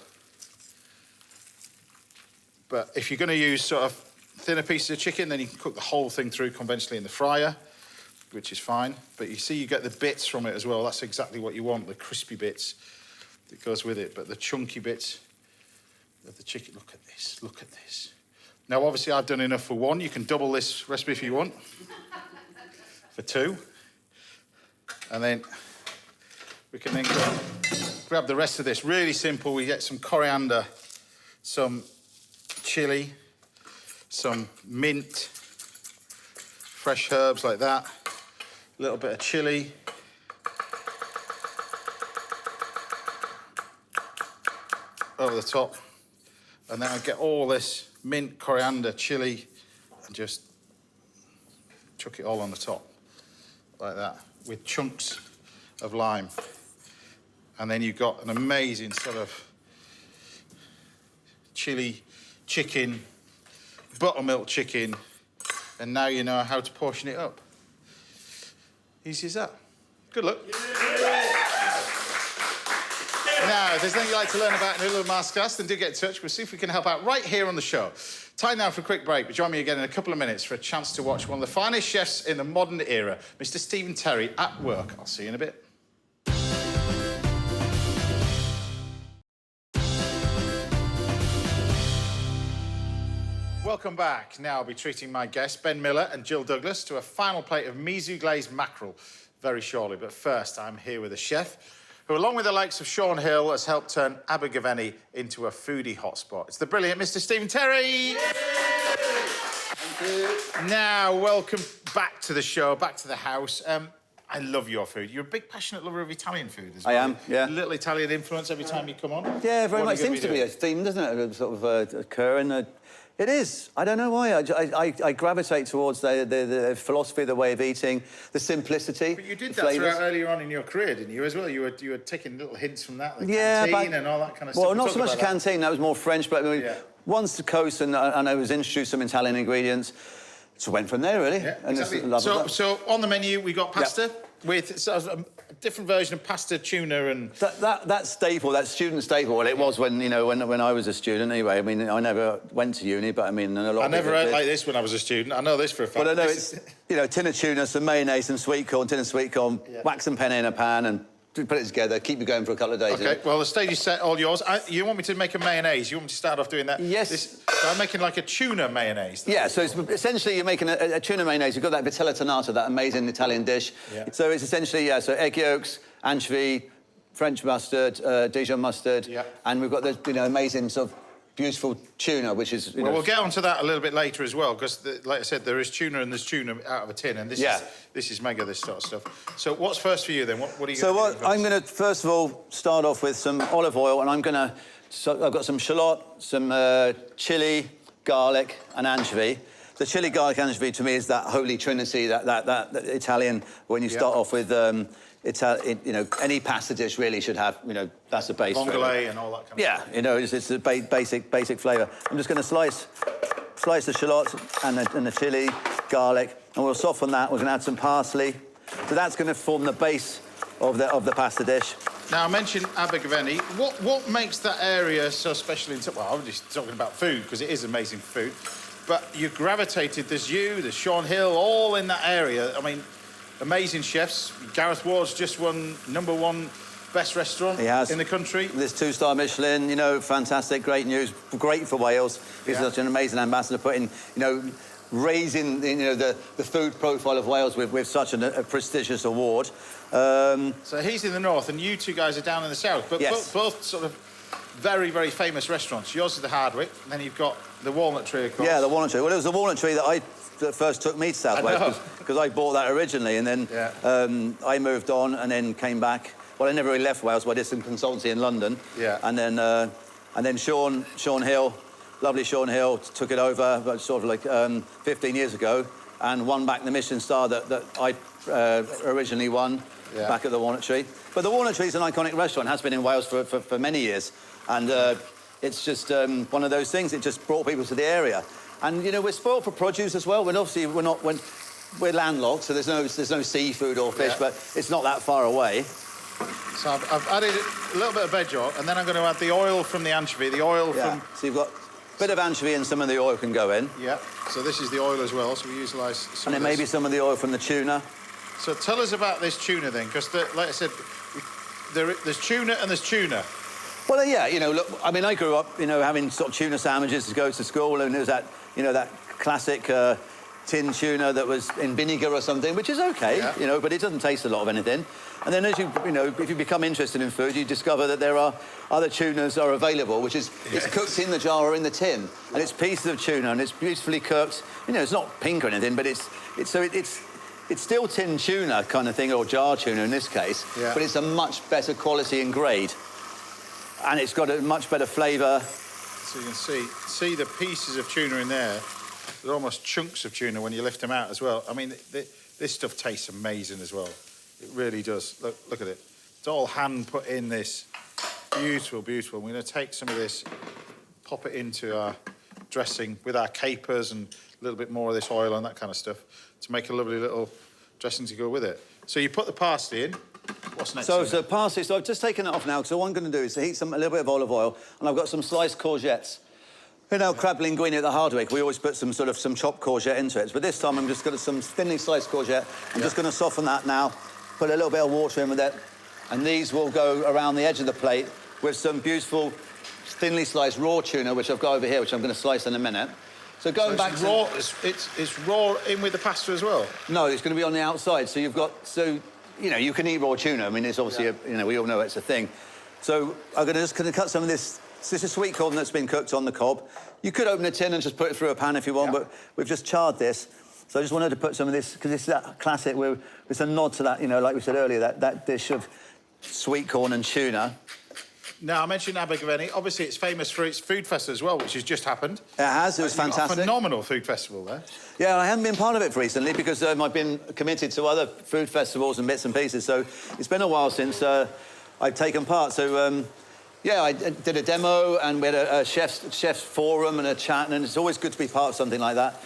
But if you're going to use sort of thinner pieces of chicken, then you can cook the whole thing through conventionally in the fryer, which is fine. But you see you get the bits from it as well. That's exactly what you want, the crispy bits that goes with it. But the chunky bits of the chicken, look at this, look at this. Now, obviously, I've done enough for one. You can double this recipe if you want, for 2. And then we can then grab the rest of this. Really simple. We get some coriander, some chili, some mint, fresh herbs like that, a little bit of chili, over the top, and then I get all this mint, coriander, chili, and just chuck it all on the top, like that, with chunks of lime. And then you've got an amazing sort of chili chicken, buttermilk chicken, and now you know how to portion it up. Easy as that. Good luck. Now, if there's anything you'd like to learn about in a little masterclass, then do get in touch. We'll see if we can help out right here on the show. Time now for a quick break, but join me again in a couple of minutes for a chance to watch one of the finest chefs in the modern era, Mr. Stephen Terry, at work. I'll see you in a bit. Welcome back. Now I'll be treating my guests, Ben Miller and Jill Douglas, to a final plate of miso glazed mackerel very shortly. But first, I'm here with a chef who, along with the likes of Sean Hill, has helped turn Abergavenny into a foodie hotspot. It's the brilliant Mr. Stephen Terry. Thank you. Now, welcome back to the show, back to the house. I love your food. You're a big, passionate lover of Italian food as well. I am, yeah. A little Italian influence every time you come on. Yeah, very much. Seems to be a theme, doesn't it? Sort of occur, and it is. I don't know why. I gravitate towards the philosophy, the way of eating, the simplicity. But you did that throughout earlier on in your career, didn't you, as well? You were taking little hints from that, the canteen and all that kind of stuff. Well, not so much the canteen. That was more French, but I mean, once the coast and I was introduced some Italian ingredients, so went from there really. Yeah, and exactly. So on the menu we got pasta with sort of a different version of pasta, tuna, and that staple, that student staple. Well, it was when I was a student anyway. I mean, I never went to uni, but I mean, a lot. I never ate like this when I was a student. I know this for a fact. But I know it's tin of tuna, some mayonnaise, some sweet corn, tin of sweet corn, wax and penne in a pan, and put it together, keep you going for a couple of days. OK, well, the stage is set, all yours. You want me to make a mayonnaise? You want me to start off doing that? Yes. So I'm making like a tuna mayonnaise. Yeah, so it's essentially you're making a tuna mayonnaise. You've got that vitella tonata, that amazing Italian dish. Yeah. So it's essentially, so egg yolks, anchovy, French mustard, Dijon mustard, and we've got the amazing sort of beautiful tuna, which is... Well, we'll get onto that a little bit later as well, because, like I said, there is tuna and there's tuna out of a tin, and this is mega, this sort of stuff. So what's first for you, then? What are you going to do? I'm going to, first of all, start off with some olive oil, and I'm going to... So I've got some shallot, some chilli, garlic, and anchovy. The chilli, garlic, anchovy, to me, is that holy trinity, that Italian, when you start off with... any pasta dish really should have, that's the base. Vongole and all that kind of stuff. It's a basic flavour. I'm just going to slice the shallots and the chilli, garlic, and we'll soften that. We're going to add some parsley. So that's going to form the base of the pasta dish. Now, I mentioned Abergavenny. What makes that area so special? Well, I'm just talking about food, because it is amazing food. But you gravitated, there's Sean Hill, all in that area. I mean... Amazing chefs. Gareth Ward's just won #1 best restaurant in the country. This 2-star Michelin, fantastic, great news, great for Wales. He's such an amazing ambassador, putting, raising, the food profile of Wales with such a prestigious award. So he's in the north, and you two guys are down in the south, but both sort of very, very famous restaurants. Yours is the Hardwick, and then you've got the Walnut Tree, of course. Yeah, the Walnut Tree. Well, it was the Walnut Tree that first took me to South Wales, because I bought that originally, and then I moved on and then came back. Well, I never really left Wales, but I did some consultancy in London. Yeah. And then Sean Hill, lovely Sean Hill, took it over, but sort of like 15 years ago, and won back the Michelin star that I originally won back at the Walnut Tree. But the Walnut Tree is an iconic restaurant, has been in Wales for many years, and it's just one of those things. It just brought people to the area. And, we're spoiled for produce as well. We're landlocked, so there's no seafood or fish, but it's not that far away. So I've added a little bit of veg oil, and then I'm going to add the oil from the anchovy, from... So you've got a bit of anchovy and some of the oil can go in. Yeah, so this is the oil as well, so we utilise some And then maybe some of the oil from the tuna. So tell us about this tuna then, because, like I said, there's tuna and there's tuna. Well, look, I mean, I grew up, having sort of tuna sandwiches to go to school, and it was that, that classic tin tuna that was in vinegar or something, which is OK, but it doesn't taste a lot of anything. And then as if you become interested in food, you discover that there are other tunas are available, which is it's cooked in the jar or in the tin, and it's pieces of tuna, and it's beautifully cooked. It's not pink or anything, but it's still tin tuna kind of thing, or jar tuna in this case, but it's a much better quality and grade. And it's got a much better flavour. So you can see the pieces of tuna in there. They're almost chunks of tuna when you lift them out as well. I mean, this stuff tastes amazing as well. It really does. Look at it. It's all hand put in this. Beautiful, beautiful. We're going to take some of this, pop it into our dressing with our capers and a little bit more of this oil and that kind of stuff to make a lovely little dressing to go with it. So you put the parsley in. What's next? So parsley. So I've just taken it off now, because what I'm going to do is heat a little bit of olive oil, and I've got some sliced courgettes. Crab linguine at the Hardwick, we always put some chopped courgette into it. But this time I'm just going to some thinly sliced courgette. I'm just going to soften that now, put a little bit of water in with it, and these will go around the edge of the plate with some beautiful thinly sliced raw tuna, which I've got over here, which I'm going to slice in a minute. So going back to... raw, it's raw in with the pasta as well? No, it's going to be on the outside. So you've got... you can eat raw tuna. I mean, it's obviously, we all know it's a thing. So I'm going to cut some of this. This is sweet corn that's been cooked on the cob. You could open a tin and just put it through a pan if you want, but we've just charred this. So I just wanted to put some of this, because it's that classic, it's a nod to that, like we said earlier, that dish of sweet corn and tuna. Now, I mentioned Abergavenny. Obviously, it's famous for its food festival as well, which has just happened. It has. It was fantastic. A phenomenal food festival there. Yeah, I haven't been part of it recently because I've been committed to other food festivals and bits and pieces. So it's been a while since I've taken part. So, I did a demo, and we had a chef's forum and a chat, and it's always good to be part of something like that.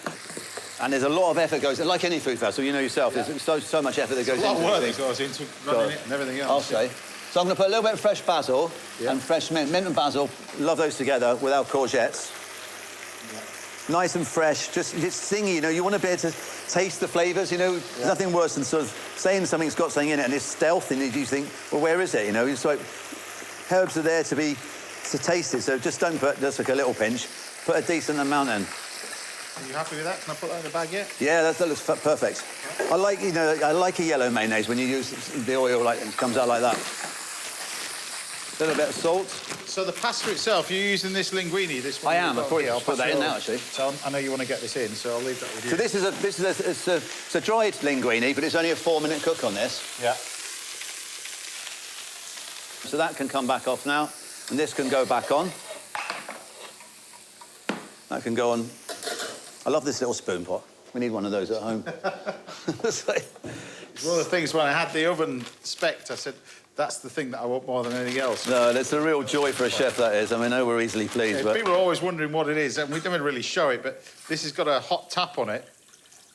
And there's a lot of effort goes, like any food festival, you know yourself, there's so much effort that goes into it. A lot of work that goes into running it and everything else. I'll say. So I'm going to put a little bit of fresh basil and fresh mint and basil. Love those together with our courgettes. nice and fresh, just singy, you know, you want to be able to taste the flavours, you know. There's nothing worse than sort of saying something's got something in it and it's stealthy and you think, well, where is it, you know? It's like, herbs are there to taste it, so just don't put just like a little pinch, put a decent amount in. Are you happy with that? Can I put that in the bag yet? Yeah, that looks perfect. I like, you know, I like a yellow mayonnaise when you use the oil, like, it comes out like that. A little bit of salt. So the pasta itself, you're using this linguine, this one? I am. I'll probably put that in now, actually. So I know you want to get this in, so I'll leave that with you. So it's a dried linguine, but it's only a 4-minute cook on this. Yeah. So that can come back off now, and this can go back on. That can go on. I love this little spoon pot. We need one of those at home. It's one of the things when I had the oven spec'd, I said, that's the thing that I want more than anything else. No, that's a real joy for a chef, that is. I mean, I know we're easily pleased, but... People are always wondering what it is, and we don't really show it, but this has got a hot tap on it,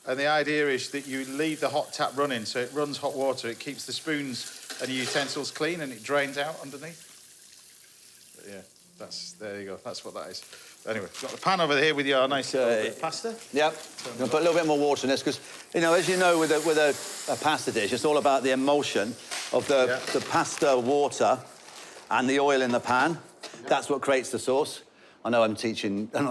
and the idea is that you leave the hot tap running, so it runs hot water, it keeps the spoons and the utensils clean, and it drains out underneath. But yeah, there you go, that's what that is. Anyway, got the pan over here with your nice pasta. Yep. I'm going to put a little bit more water in this because, you know, as you know, with a pasta dish, it's all about the emulsion of the pasta water and the oil in the pan. Yep. That's what creates the sauce. I know I'm not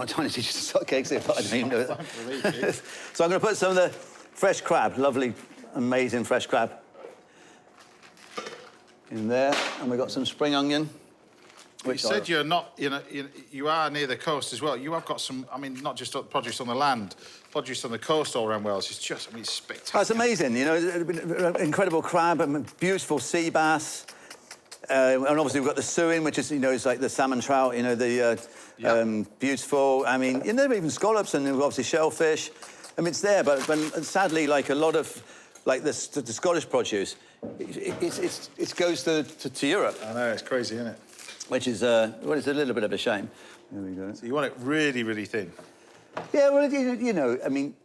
trying to teach you to suck eggs here, but I don't even know that. So I'm going to put some of the fresh crab, lovely, amazing fresh crab, in there. And we've got some spring onion. You said you're not, you know, you are near the coast as well. You have got some, I mean, not just produce on the land, produce on the coast all around Wales. It's just, I mean, it's spectacular. That's amazing, you know, incredible crab, beautiful sea bass. And obviously we've got the suin, which is, you know, it's like the salmon trout, you know, the beautiful. I mean, you know, even scallops and obviously shellfish. I mean, it's there, but sadly, like a lot of, like the Scottish produce, it goes to Europe. I know, it's crazy, isn't it? Which is, well, it's a little bit of a shame. There we go. So you want it really, really thin? Yeah, well, you know, I mean...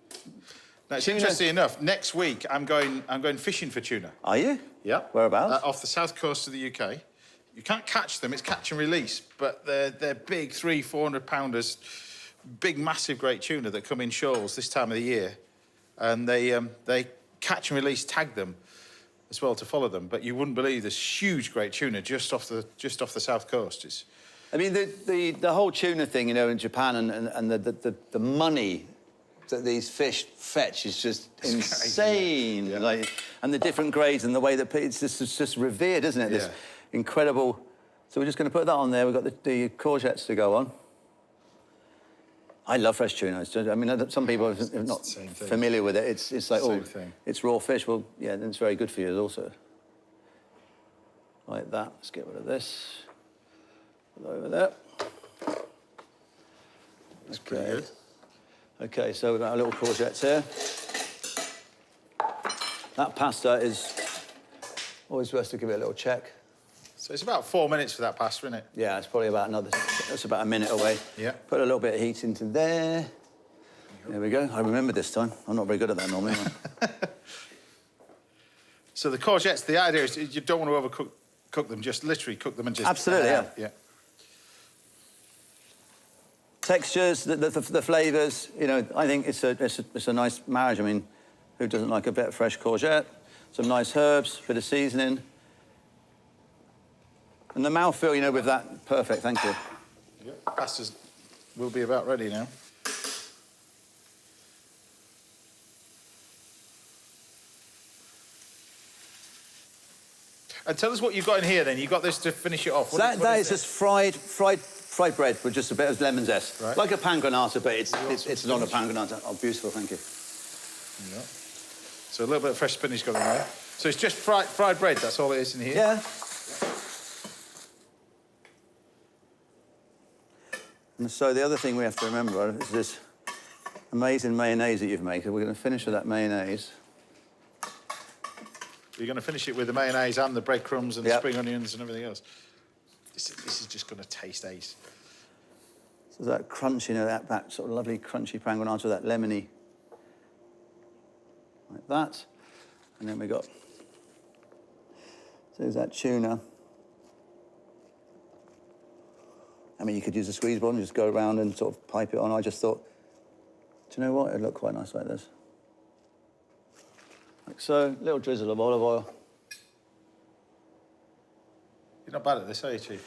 Now, it's interesting enough, next week I'm going fishing for tuna. Are you? Yeah. Whereabouts? Off the south coast of the UK. You can't catch them, it's catch and release, but they're big 300-400 pounders, big, massive, great tuna that come in shoals this time of the year. And they catch and release, tag them as well to follow them. But you wouldn't believe this huge, great tuna just off the south coast. I mean, the whole tuna thing, you know, in Japan and the money that these fish fetch is just insane. Crazy, yeah. Like, and the different grades and the way that it's just revered, isn't it? This incredible. So we're just going to put that on there. We've got the courgettes to go on. I love fresh tuna. I mean, some people are not familiar with it. It's like, oh, it's raw fish. Well, yeah, then it's very good for you also. Like that. Let's get rid of this. Put that over there. That's pretty good. OK, so we've got our little courgettes here. That pasta is always worth to give it a little check. So it's about 4 minutes for that pasta, isn't it? Yeah, it's probably about that's about a minute away. Yeah. Put a little bit of heat into there. There we go. I remember this time. I'm not very good at that normally. So the courgettes, the idea is you don't want to overcook them, just literally cook them and just... Absolutely, yeah. Textures, the flavours, you know, I think it's a nice marriage. I mean, who doesn't like a bit of fresh courgette? Some nice herbs, bit of seasoning. And the mouthfeel, you know, with that, perfect, thank you. Yeah, pastas will be about ready now. And tell us what you've got in here, then. You've got this to finish it off. So that is just fried bread with just a bit of lemon zest. Right. Like a pangranata, but it's not a pangranata. Oh, beautiful, thank you. Yeah. So a little bit of fresh spinach going in there. So it's just fried bread, that's all it is in here? Yeah. And so the other thing we have to remember is this amazing mayonnaise that you've made. We're going to finish with that mayonnaise. You're going to finish it with the mayonnaise and the breadcrumbs and the spring onions and everything else. This is just going to taste ace. So that crunch, you know, that sort of lovely crunchy pangranata, that lemony, like that. And then we got, so there's that tuna. I mean, you could use a squeeze bottle and just go around and sort of pipe it on. I just thought Do you know what? It'd look quite nice like this. Like so, little drizzle of olive oil. You're not bad at this, are you, Chief?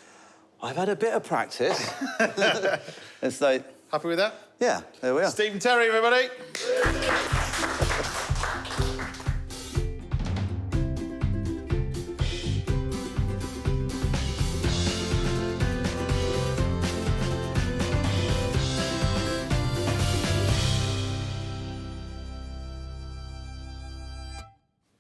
I've had a bit of practice. It's like... Happy with that? Yeah, there we are. Stephen Terry, everybody.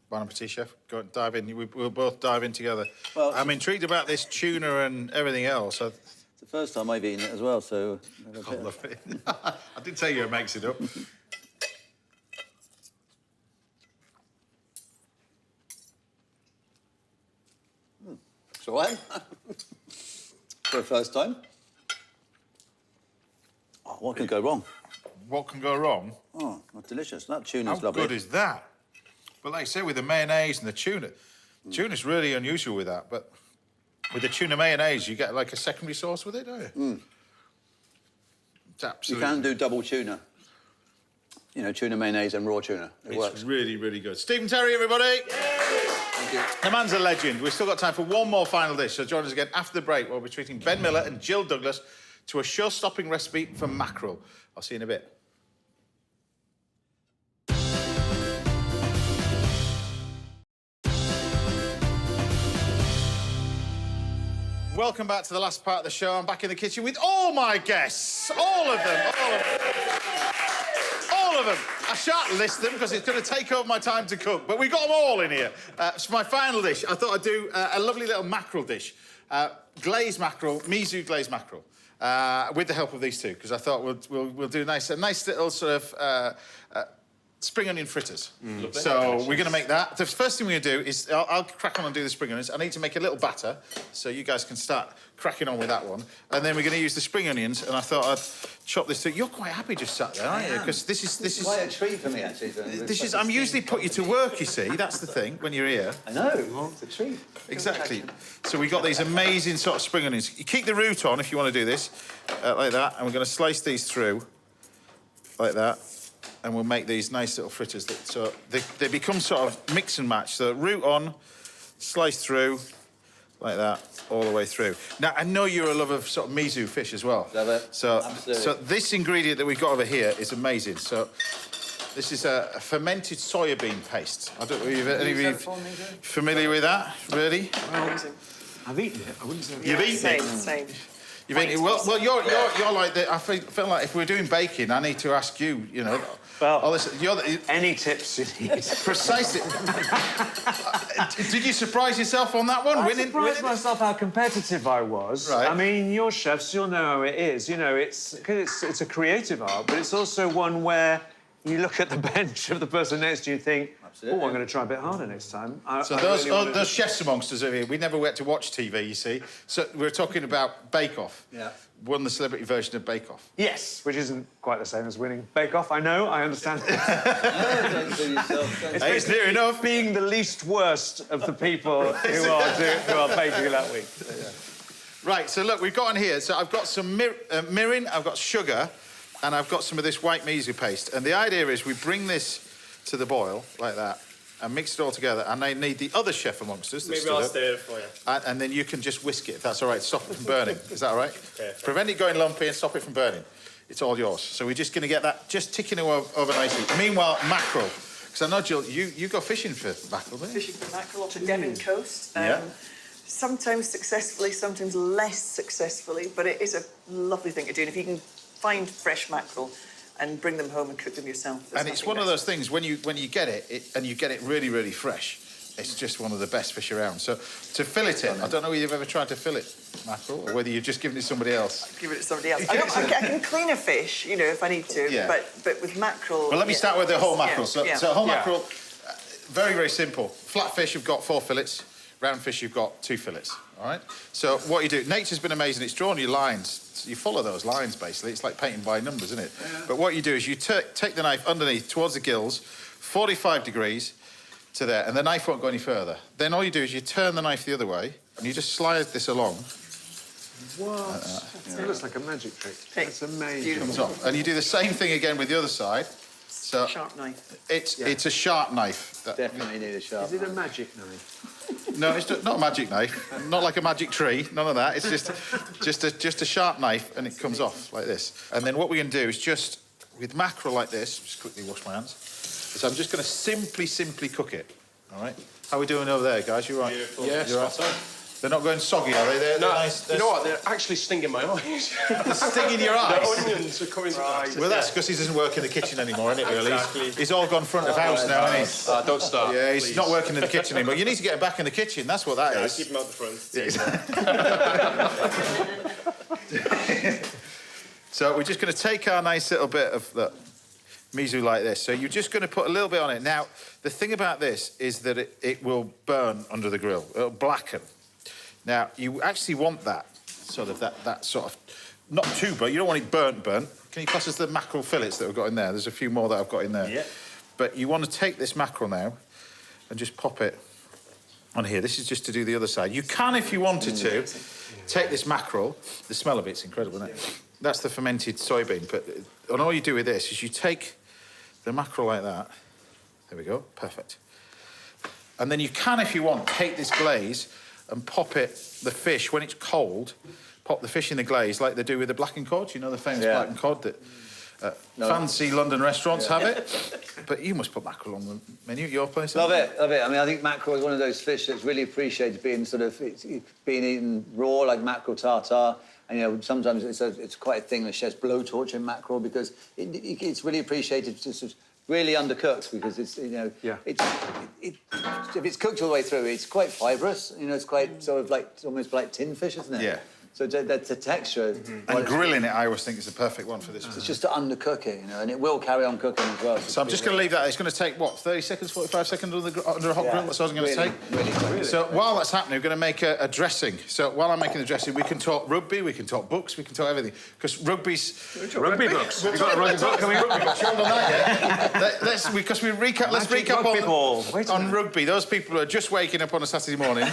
Bon appetit, chef. Go and dive in. We'll both dive in together. Well, I'm intrigued about this tuna and everything else. It's the first time I've eaten it as well, so... I love it. I did tell you it makes it up. It's all right. For the first time. Oh, what can go wrong? What can go wrong? Oh, that's delicious. That tuna's lovely. How good is that? But like I say, with the mayonnaise and the tuna, tuna's really unusual with that, but with the tuna mayonnaise, you get like a secondary sauce with it, don't you? It's absolutely... You can do double tuna. You know, tuna mayonnaise and raw tuna. It works. It's really, really good. Stephen Terry, everybody! Thank you. The man's a legend. We've still got time for one more final dish, so join us again after the break where we'll be treating Ben Miller and Jill Douglas to a show-stopping recipe for mackerel. I'll see you in a bit. Welcome back to the last part of the show. I'm back in the kitchen with all my guests. All of them. All of them. I shan't list them because it's going to take over my time to cook, but we got them all in here. For my final dish, I thought I'd do a lovely little mackerel dish. Glazed mackerel, miso glazed mackerel, with the help of these two, because I thought we'll do a nice little sort of spring onion fritters. So we're going to make that. The first thing we're going to do is I'll crack on and do the spring onions. I need to make a little batter so you guys can start cracking on with that one. And then we're going to use the spring onions, and I thought I'd chop this through. You're quite happy just sat there, aren't you? Because this is quite a treat for me, actually. I'm usually put you to work, you see. That's the thing when you're here. I know. It's a treat. Exactly. So we got these amazing sort of spring onions. You keep the root on if you want to do this, like that. And we're going to slice these through like that. And we'll make these nice little fritters. So they become sort of mix and match. So root on, slice through, like that, all the way through. Now, I know you're a lover of sort of miso fish as well. Love it. So this ingredient that we've got over here is amazing. So this is a fermented soybean paste. I don't know if any of you familiar with that, really? I've eaten it. I wouldn't say... You've eaten it? Same. You've eaten it. Well, you're like the... I feel like if we're doing baking, I need to ask you, you know... Well, any tips you need. Precisely. Did you surprise yourself on that one? I surprised myself how competitive I was. Right. I mean, you're chefs, you'll know how it is. You know, it's a creative art, but it's also one where you look at the bench of the person next to you and think, oh, I'm going to try a bit harder next time. So those chefs amongst us over here, we never went to watch TV, you see. So we're talking about Bake Off. Yeah. Won the celebrity version of Bake Off. Yes, which isn't quite the same as winning Bake Off. I know, I understand. It's near enough. Being the least worst of the people who are baking that week. So, yeah. Right, so look, we've got on here, so I've got some mirin, I've got sugar, and I've got some of this white miso paste. And the idea is we bring this to the boil, like that, and mix it all together. And I need the other chef amongst us. Maybe I'll stir it for you. And then you can just whisk it, if that's all right. Stop it from burning. Is that all right? Perfect. Prevent it going lumpy and stop it from burning. It's all yours. So we're just going to get that just ticking over nicely. Meanwhile, mackerel. Because I know, Jill, you go fishing for mackerel, don't you? Fishing for mackerel off the Devon coast. Yeah. Sometimes successfully, sometimes less successfully, but it is a lovely thing to do. And if you can find fresh mackerel and bring them home and cook them yourself. And it's one of those things, when you get it, and you get it really, really fresh, it's just one of the best fish around. So to fillet it, I don't know whether you've ever tried to fillet mackerel or whether you've just given it to somebody else. I'd give it to somebody else. I can clean a fish, you know, if I need to, Yeah. but with mackerel... Well, let me start with the whole mackerel. Yeah. So whole mackerel, very, very simple. Flat fish, you've got 4 fillets. Round fish, you've got 2 fillets, all right? So what you do, nature's been amazing. It's drawn you lines. So you follow those lines, basically. It's like painting by numbers, isn't it? Yeah. But what you do is you take the knife underneath towards the gills, 45 degrees to there, and the knife won't go any further. Then all you do is you turn the knife the other way, and you just slide this along, What? It looks like a magic trick. It's amazing. Beautiful. Comes off. And you do the same thing again with the other side. So Sharp knife. it's a sharp knife. Definitely need a sharp. Is it a magic knife? No, it's not a magic knife. Not like a magic tree. None of that. It's just a sharp knife, and it comes off like this. And then what we're going to do is just with mackerel like this. Just quickly wash my hands. So I'm just going to simply cook it. All right. How are we doing over there, guys? You right? Beautiful. Yeah, spot on. They're not going soggy, are they? They're nice. You know what? They're actually stinging my eyes. They're stinging your eyes? The onions are coming... Right. Well, that's because he doesn't work in the kitchen anymore, isn't it, really? Exactly. He's all gone front of house now, isn't he? Don't start. Yeah, he's please. not working in the kitchen anymore. You need to get him back in the kitchen, that's what that is. Keep him out the front. So we're just going to take our nice little bit of the miso like this. So you're just going to put a little bit on it. Now, the thing about this is that it will burn under the grill. It'll blacken. Now, you actually want that sort of, that sort of, not too burnt. You don't want it burnt. Can you pass us the mackerel fillets that we've got in there? There's a few more that I've got in there. Yeah. But you want to take this mackerel now and just pop it on here. This is just to do the other side. You can, if you wanted to, take this mackerel. The smell of it's incredible, isn't it? That's the fermented soybean. But and all you do with this is you take the mackerel like that. There we go. Perfect. And then you can, if you want, take this glaze and pop the fish, when it's cold, pop the fish in the glaze like they do with the blackened cod. You know the famous blackened cod that fancy London restaurants have it? But you must put mackerel on the menu at your place. Love it. I mean, I think mackerel is one of those fish that's really appreciated being sort of, it's being eaten raw, like mackerel tartare. And, you know, sometimes it's quite a thing that chefs blowtorch in mackerel because it's really appreciated to sort of really undercooked because it's, you know, if it's cooked all the way through, it's quite fibrous. You know, it's quite sort of like, it's almost like tin fish, isn't it? Yeah. So that's the texture. And grilling it, I always think is the perfect one for this. It's just to undercook it, you know, and it will carry on cooking as well. So I'm just going to leave that. It's going to take, what, 30 seconds, 45 seconds under a hot grill? That's what I was going to say. Really. So while that's happening, we're going to make a dressing. So while I'm making the dressing, we can talk rugby, we can talk books, we can talk everything. Because rugby's... Rugby books. You've got a rugby book coming up. Let's recap on rugby. Those people who are just waking up on a Saturday morning,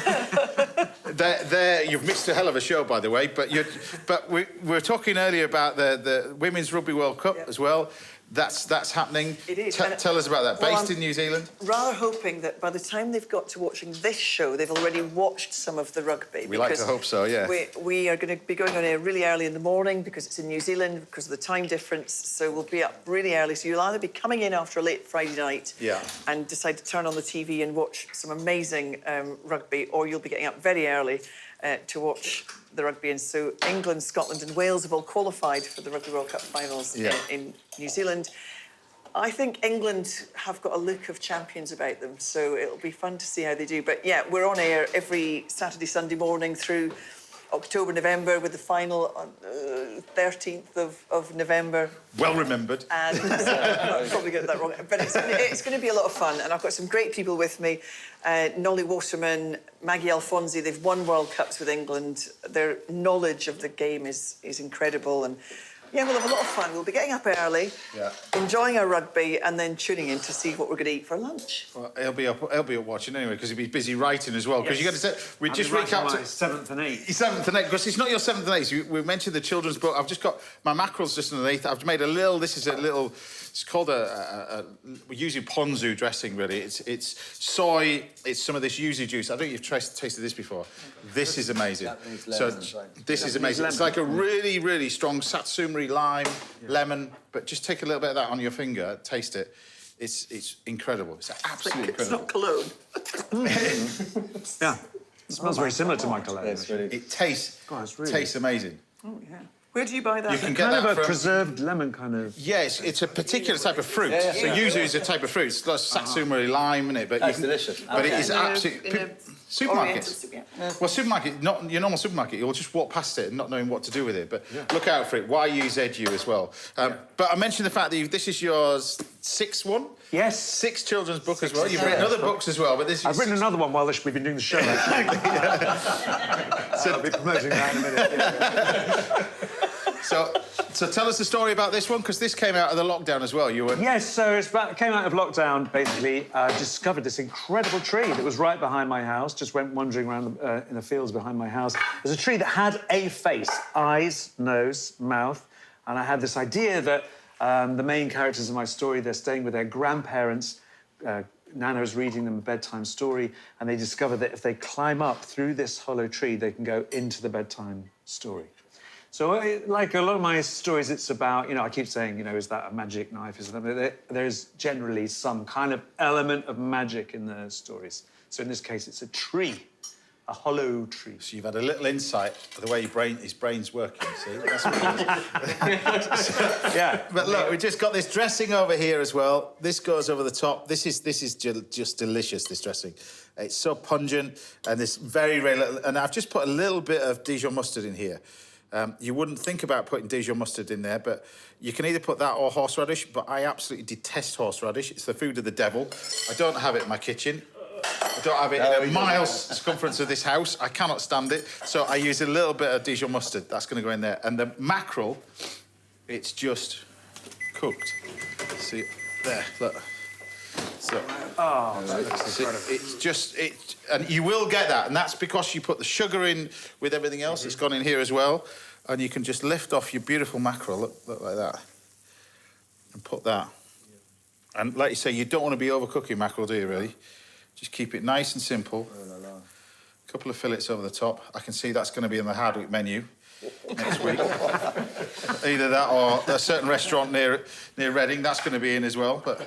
you've missed a hell of a show, by the way, but we were talking earlier about the Women's Rugby World Cup as well. That's happening. It is. Tell us about that. Well, Based in New Zealand? Rather hoping that by the time they've got to watching this show, they've already watched some of the rugby. We like to hope so, yeah. We are going to be going on air really early in the morning because it's in New Zealand, because of the time difference. So we'll be up really early. So you'll either be coming in after a late Friday night and decide to turn on the TV and watch some amazing rugby, or you'll be getting up very early to watch the rugby. And so England, Scotland and Wales have all qualified for the Rugby World Cup finals in New Zealand. I think England have got a look of champions about them, so it'll be fun to see how they do. But yeah, we're on air every Saturday, Sunday morning through October, November, with the final on 13th of November. Well remembered. And I'll probably get that wrong. But it's going to be a lot of fun. And I've got some great people with me. Nolly Waterman, Maggie Alfonsi, they've won World Cups with England. Their knowledge of the game is incredible. And yeah, we'll have a lot of fun. We'll be getting up early, enjoying our rugby, and then tuning in to see what we're going to eat for lunch. Well, he'll be up watching anyway because he'll be busy writing as well. Because you got to say, we just recap to 7th and 8th. 7th and 8th, because it's not your 7th and 8th. We mentioned the children's book. I've just got my mackerels just underneath. I've made a little. This is a little. It's called we're using ponzu dressing really. It's soy. It's some of this yuzu juice. I don't know if you've tasted this before. This is amazing. So this is amazing. It's like a really, really strong satsuma lime, lemon, but just take a little bit of that on your finger, taste it. It's incredible. It's absolutely incredible. It's not cologne. Yeah. It smells very similar to my cologne. It tastes amazing. Oh, yeah. Where do you buy that? You can get kind that of a from preserved lemon kind of... Yes, it's a particular type of fruit. So yuzu is a type of fruit. It's like satsuma lime, isn't it? But That's delicious. But it is absolutely... Supermarkets. Yeah. Well, supermarket, not your normal supermarket. You'll just walk past it and not knowing what to do with it. But look out for it. YUZU as well. But I mentioned the fact that this is your 6th one. Yes. 6 children's book as well. You've written other books as well, but this is... I've written another one while we've been doing the show. So I'll be promoting that in a minute. So tell us the story about this one, because this came out of the lockdown as well. You were... Yes, so it came out of lockdown, basically. I discovered this incredible tree that was right behind my house, just went wandering around in the fields behind my house. There's a tree that had a face, eyes, nose, mouth, and I had this idea that the main characters of my story, they're staying with their grandparents. Nana is reading them a bedtime story, and they discover that if they climb up through this hollow tree, they can go into the bedtime story. So, like a lot of my stories, it's about, I keep saying, is that a magic knife? There's generally some kind of element of magic in the stories. So in this case, it's a tree. A hollow tree. So you've had a little insight of the way his brain's working, see? That's what it is. Yeah. But look, we've just got this dressing over here as well. This goes over the top. This is just delicious, this dressing. It's so pungent, and this very little... And I've just put a little bit of Dijon mustard in here. You wouldn't think about putting Dijon mustard in there, but you can either put that or horseradish, but I absolutely detest horseradish. It's the food of the devil. I don't have it in my kitchen. I don't have it in a mile's circumference of this house. I cannot stand it. So I use a little bit of Dijon mustard. That's going to go in there. And the mackerel, it's just cooked. See, there, look. So, that's incredible. It's just... And you will get that. And that's because you put the sugar in with everything else. It's gone in here as well. And you can just lift off your beautiful mackerel, look like that. And put that. And like you say, you don't want to be overcooking mackerel, do you, really? Just keep it nice and simple. A couple of fillets over the top. I can see that's going to be in the Hardwick menu next week. Either that or a certain restaurant near Reading, that's going to be in as well, but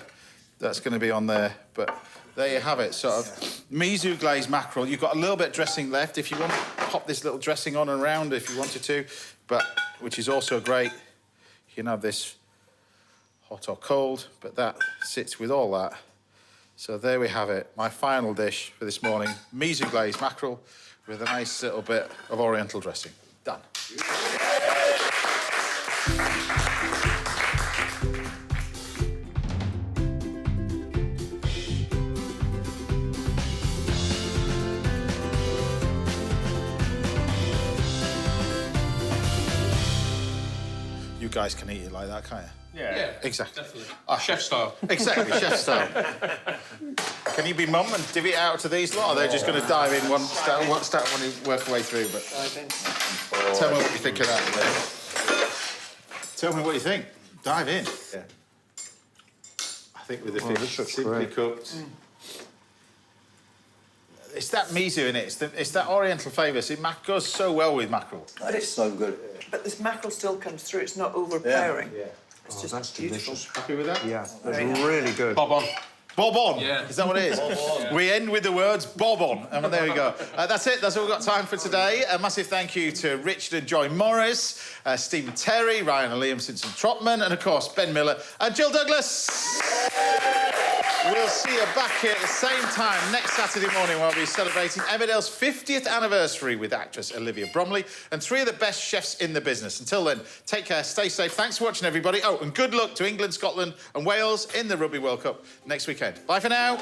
that's going to be on there. But there you have it, sort of miso glazed mackerel. You've got a little bit of dressing left if you want to pop this little dressing on and around if you wanted to, but which is also great. You can have this hot or cold, but that sits with all that. So there we have it, my final dish for this morning, miso glazed mackerel with a nice little bit of oriental dressing. Done. You guys can eat it like that, can't you? Yeah, exactly. Definitely. Chef style. Exactly, chef style. Can you be mum and divvy it out to these lot, or are they just going to dive in one start when you work your way through? But tell me what you think of that. Tell me what you think. Dive in. Yeah. I think with the fish simply cooked. It's that miso in it. It's that oriental flavour. See, goes so well with mackerel. That is so good. But this mackerel still comes through. It's not overpowering. Yeah. It's just that's beautiful. delicious. Happy with that? Yeah, that's really good. Bob on. Bob on. Yeah. Is that what it is? Bob on. Yeah. We end with the words Bob on. And there we go. That's it. That's all we've got time for today. A massive thank you to Richard and Joy Morris, Stephen Terry, Ryan and Liam Simpson-Trotman, and, of course, Ben Miller and Jill Douglas. We'll see you back here at the same time next Saturday morning where we'll be celebrating Emmerdale's 50th anniversary with actress Olivia Bromley and 3 of the best chefs in the business. Until then, take care, stay safe. Thanks for watching, everybody. Oh, and good luck to England, Scotland and Wales in the Rugby World Cup next weekend. Bye for now.